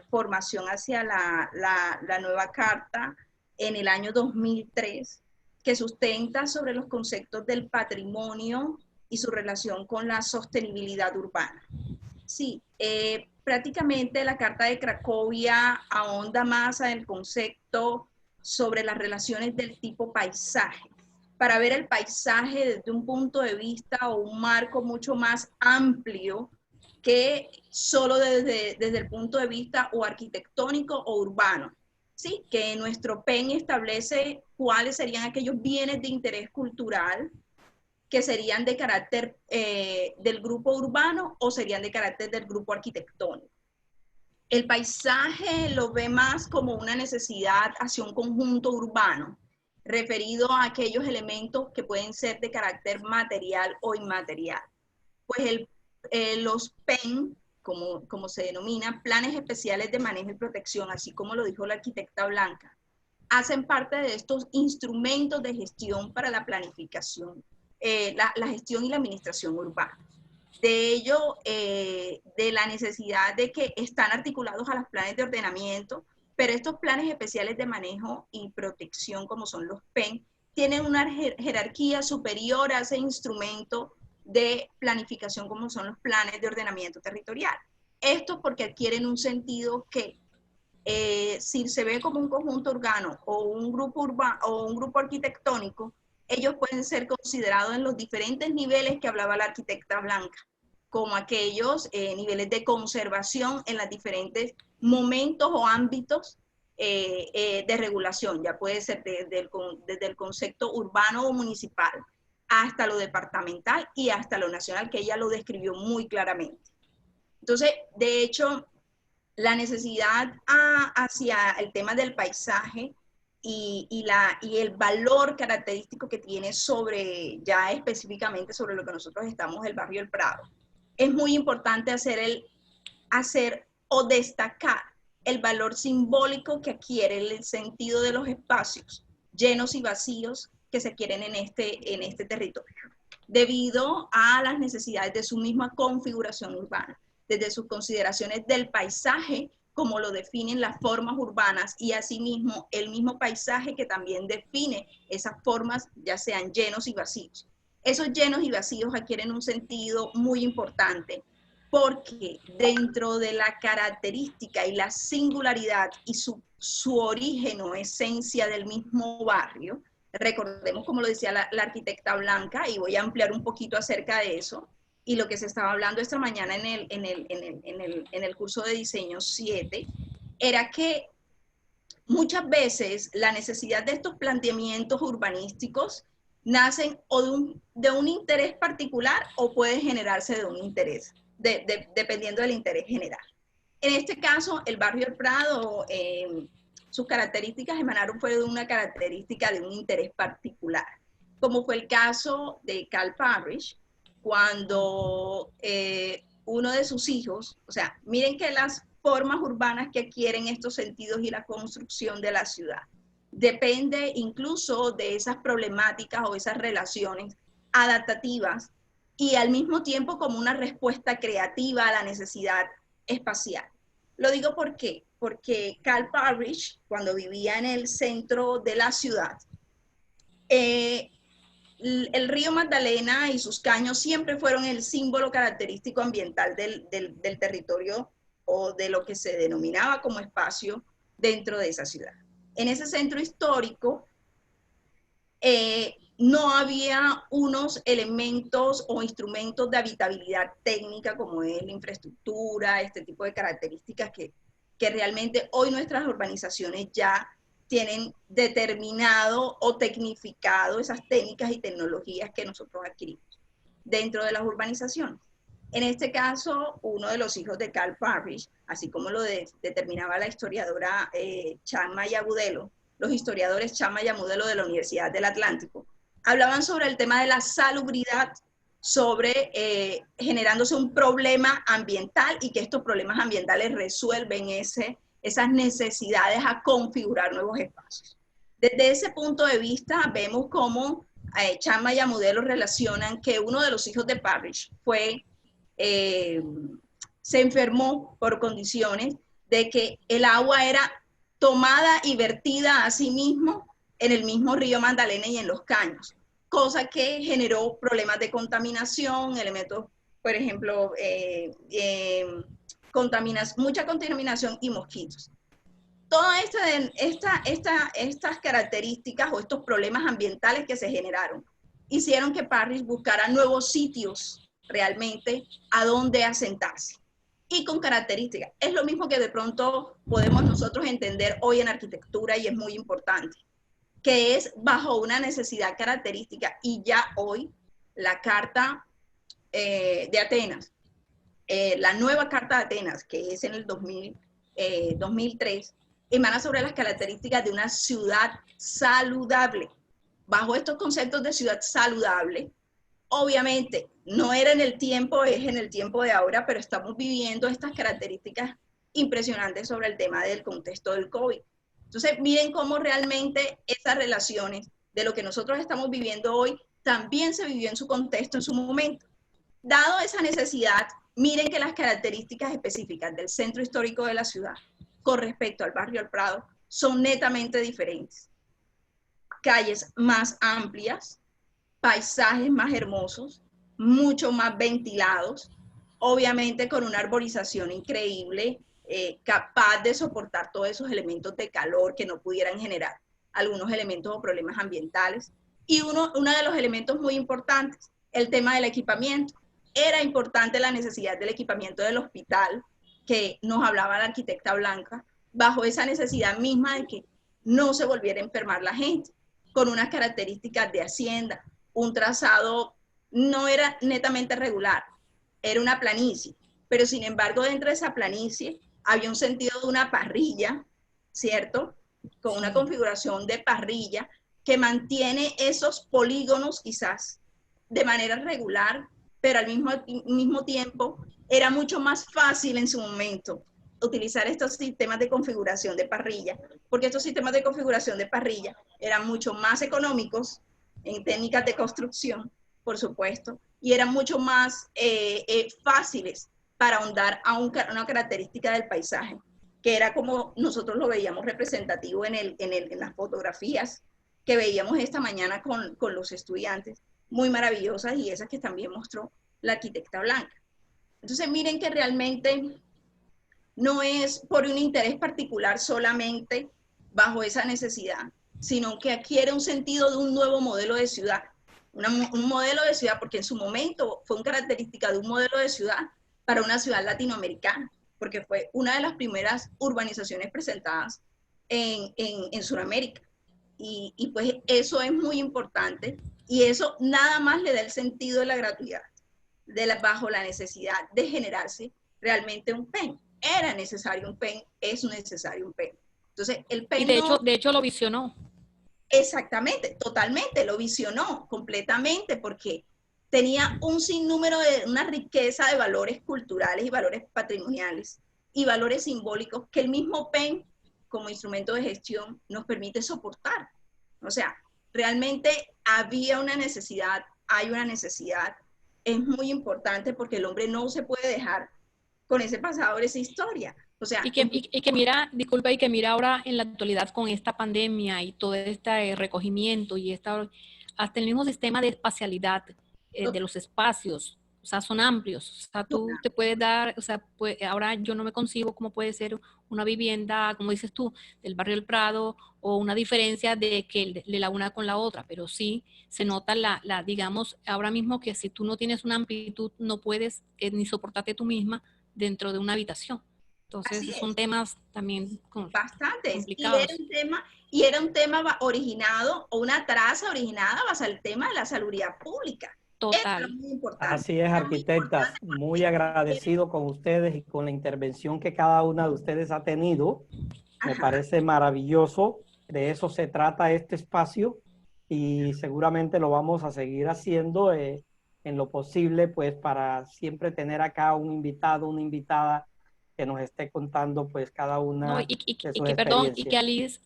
formación hacia la nueva Carta en el año 2003, que sustenta sobre los conceptos del patrimonio y su relación con la sostenibilidad urbana. Sí, prácticamente la Carta de Cracovia ahonda más en el concepto sobre las relaciones del tipo paisaje, para ver el paisaje desde un punto de vista o un marco mucho más amplio que solo desde el punto de vista o arquitectónico o urbano. Sí, que nuestro PEN establece cuáles serían aquellos bienes de interés cultural que serían de carácter del grupo urbano o serían de carácter del grupo arquitectónico. El paisaje lo ve más como una necesidad hacia un conjunto urbano, referido a aquellos elementos que pueden ser de carácter material o inmaterial. Pues los PEN, como se denomina, planes especiales de manejo y protección, así como lo dijo la arquitecta Blanca, hacen parte de estos instrumentos de gestión para la planificación, la gestión y la administración urbana. De ello, de la necesidad de que están articulados a los planes de ordenamiento, pero estos planes especiales de manejo y protección, como son los PEN, tienen una jerarquía superior a ese instrumento de planificación, como son los planes de ordenamiento territorial. Esto porque adquieren un sentido que si se ve como un conjunto urbano o un grupo arquitectónico, ellos pueden ser considerados en los diferentes niveles que hablaba la arquitecta Blanca, como aquellos niveles de conservación en los diferentes momentos o ámbitos de regulación, ya puede ser desde el concepto urbano o municipal hasta lo departamental y hasta lo nacional, que ella lo describió muy claramente. Entonces, de hecho, la necesidad hacia el tema del paisaje y el valor característico que tiene sobre, ya específicamente sobre lo que nosotros estamos, el barrio El Prado. Es muy importante hacer o destacar el valor simbólico que adquiere el sentido de los espacios llenos y vacíos que se quieren en este territorio, debido a las necesidades de su misma configuración urbana, desde sus consideraciones del paisaje, como lo definen las formas urbanas, y asimismo el mismo paisaje que también define esas formas, ya sean llenos y vacíos. Esos llenos y vacíos adquieren un sentido muy importante, porque dentro de la característica y la singularidad y su origen o esencia del mismo barrio, recordemos como lo decía la arquitecta Blanca, y voy a ampliar un poquito acerca de eso, y lo que se estaba hablando esta mañana en el curso de diseño 7, era que muchas veces la necesidad de estos planteamientos urbanísticos nacen o de un interés particular o puede generarse de un interés, dependiendo del interés general. En este caso, el barrio El Prado, sus características emanaron fue de una característica de un interés particular, como fue el caso de Carl Parrish, cuando uno de sus hijos, o sea, miren que las formas urbanas que adquieren estos sentidos y la construcción de la ciudad depende incluso de esas problemáticas o esas relaciones adaptativas y al mismo tiempo como una respuesta creativa a la necesidad espacial. Lo digo ¿por qué? Porque Carl Parrish, cuando vivía en el centro de la ciudad, el río Magdalena y sus caños siempre fueron el símbolo característico ambiental del territorio o de lo que se denominaba como espacio dentro de esa ciudad. En ese centro histórico no había unos elementos o instrumentos de habitabilidad técnica como es la infraestructura, este tipo de características que realmente hoy nuestras urbanizaciones ya tienen determinado o tecnificado esas técnicas y tecnologías que nosotros adquirimos dentro de las urbanizaciones. En este caso, uno de los hijos de Carl Parrish, así como lo determinaba la historiadora Chama y Agudelo, los historiadores Chama y Agudelo de la Universidad del Atlántico, hablaban sobre el tema de la salubridad, sobre generándose un problema ambiental y que estos problemas ambientales resuelven esas necesidades a configurar nuevos espacios. Desde ese punto de vista vemos cómo Chama y Agudelo relacionan que uno de los hijos de Parrish se enfermó por condiciones de que el agua era tomada y vertida a sí mismo en el mismo río Magdalena y en los caños, cosa que generó problemas de contaminación, elementos, por ejemplo, mucha contaminación y mosquitos. Todas estas características o estos problemas ambientales que se generaron hicieron que Parrish buscara nuevos sitios realmente a dónde asentarse y con características. Es lo mismo que de pronto podemos nosotros entender hoy en arquitectura y es muy importante, que es bajo una necesidad característica y ya hoy la Carta de Atenas, la nueva Carta de Atenas, que es en el 2003, emana sobre las características de una ciudad saludable. Bajo estos conceptos de ciudad saludable, obviamente, no era en el tiempo, es en el tiempo de ahora, pero estamos viviendo estas características impresionantes sobre el tema del contexto del COVID. Entonces, miren cómo realmente esas relaciones de lo que nosotros estamos viviendo hoy también se vivió en su contexto, en su momento. Dado esa necesidad, miren que las características específicas del centro histórico de la ciudad con respecto al barrio El Prado son netamente diferentes. Calles más amplias, paisajes más hermosos, mucho más ventilados, obviamente con una arborización increíble, capaz de soportar todos esos elementos de calor que no pudieran generar algunos elementos o problemas ambientales. Y uno de los elementos muy importantes, el tema del equipamiento. Era importante la necesidad del equipamiento del hospital, que nos hablaba la arquitecta Blanca, bajo esa necesidad misma de que no se volviera a enfermar la gente, con unas características de hacienda, un trazado no era netamente regular, era una planicie, pero sin embargo dentro de esa planicie había un sentido de una parrilla, ¿cierto? Con una configuración de parrilla que mantiene esos polígonos quizás de manera regular, pero al mismo tiempo era mucho más fácil en su momento utilizar estos sistemas de configuración de parrilla, porque estos sistemas de configuración de parrilla eran mucho más económicos en técnicas de construcción, por supuesto, y eran mucho más fáciles para ahondar a una característica del paisaje, que era como nosotros lo veíamos representativo en las fotografías que veíamos esta mañana con los estudiantes, muy maravillosas, y esas que también mostró la arquitecta Blanca. Entonces miren que realmente no es por un interés particular solamente bajo esa necesidad, sino que adquiere un sentido de un nuevo modelo de ciudad. Un modelo de ciudad, porque en su momento fue una característica de un modelo de ciudad para una ciudad latinoamericana, porque fue una de las primeras urbanizaciones presentadas en Sudamérica. Y pues eso es muy importante, y eso nada más le da el sentido de la gratuidad, bajo la necesidad de generarse realmente un PEN. Era necesario un PEN, es necesario un PEN. Entonces, el PEN Y de hecho lo visionó. Exactamente, totalmente, lo visionó completamente, porque tenía un sinnúmero una riqueza de valores culturales y valores patrimoniales y valores simbólicos que el mismo PEN como instrumento de gestión nos permite soportar. O sea, realmente había una necesidad, hay una necesidad, es muy importante, porque el hombre no se puede dejar con ese pasado, esa historia. O sea, y que mira, disculpa, y que mira ahora en la actualidad con esta pandemia y todo este recogimiento y hasta el mismo sistema de espacialidad de los espacios, o sea, son amplios. O sea, tú te puedes dar, o sea, ahora yo no me concibo cómo puede ser una vivienda, como dices tú, del barrio del Prado, o una diferencia de la una con la otra, pero sí se nota digamos, ahora mismo que si tú no tienes una amplitud, no puedes ni soportarte tú misma dentro de una habitación. Entonces son temas también bastantes, complicados. Y era un tema originado, o una traza originada basada en el tema de la salubridad pública. Total. Eso es muy importante. Así es, arquitectas, muy agradecido con ustedes y con la intervención que cada una de ustedes ha tenido. Me parece maravilloso, de eso se trata este espacio, y seguramente lo vamos a seguir haciendo en lo posible, pues para siempre tener acá un invitado, una invitada que nos esté contando pues cada una de sus perdón, y experiencias. que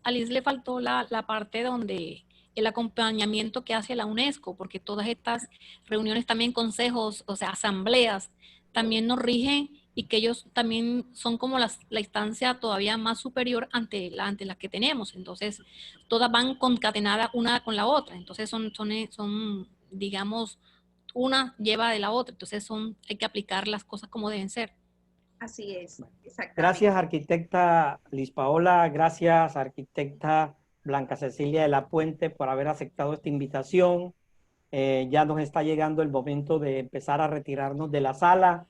a Liz le faltó la parte donde el acompañamiento que hace la UNESCO, porque todas estas reuniones también, consejos, o sea, asambleas, también nos rigen, y que ellos también son como la instancia todavía más superior ante la que tenemos. Entonces, todas van concatenadas una con la otra. Entonces, son digamos, una lleva de la otra. Entonces, hay que aplicar las cosas como deben ser. Así es, exactamente. Gracias, arquitecta Liz Paola. Gracias, arquitecta Blanca Cecilia de la Puente, por haber aceptado esta invitación. Ya nos está llegando el momento de empezar a retirarnos de la sala.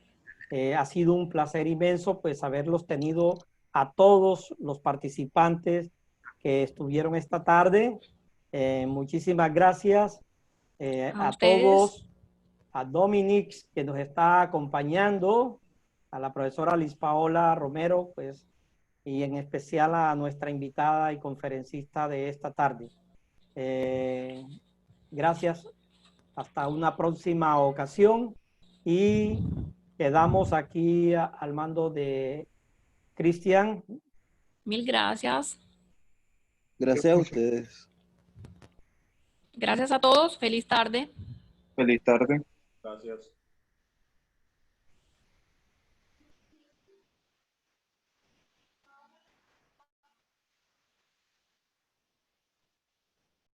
Ha sido un placer inmenso pues haberlos tenido a todos los participantes que estuvieron esta tarde. Muchísimas gracias a todos, a Dominic, que nos está acompañando, a la profesora Liz Paola Romero, pues, y en especial a nuestra invitada y conferencista de esta tarde. Gracias, hasta una próxima ocasión, y quedamos aquí al mando de Cristian. Mil gracias. Gracias a ustedes. Gracias a todos. Feliz tarde. Feliz tarde. Gracias.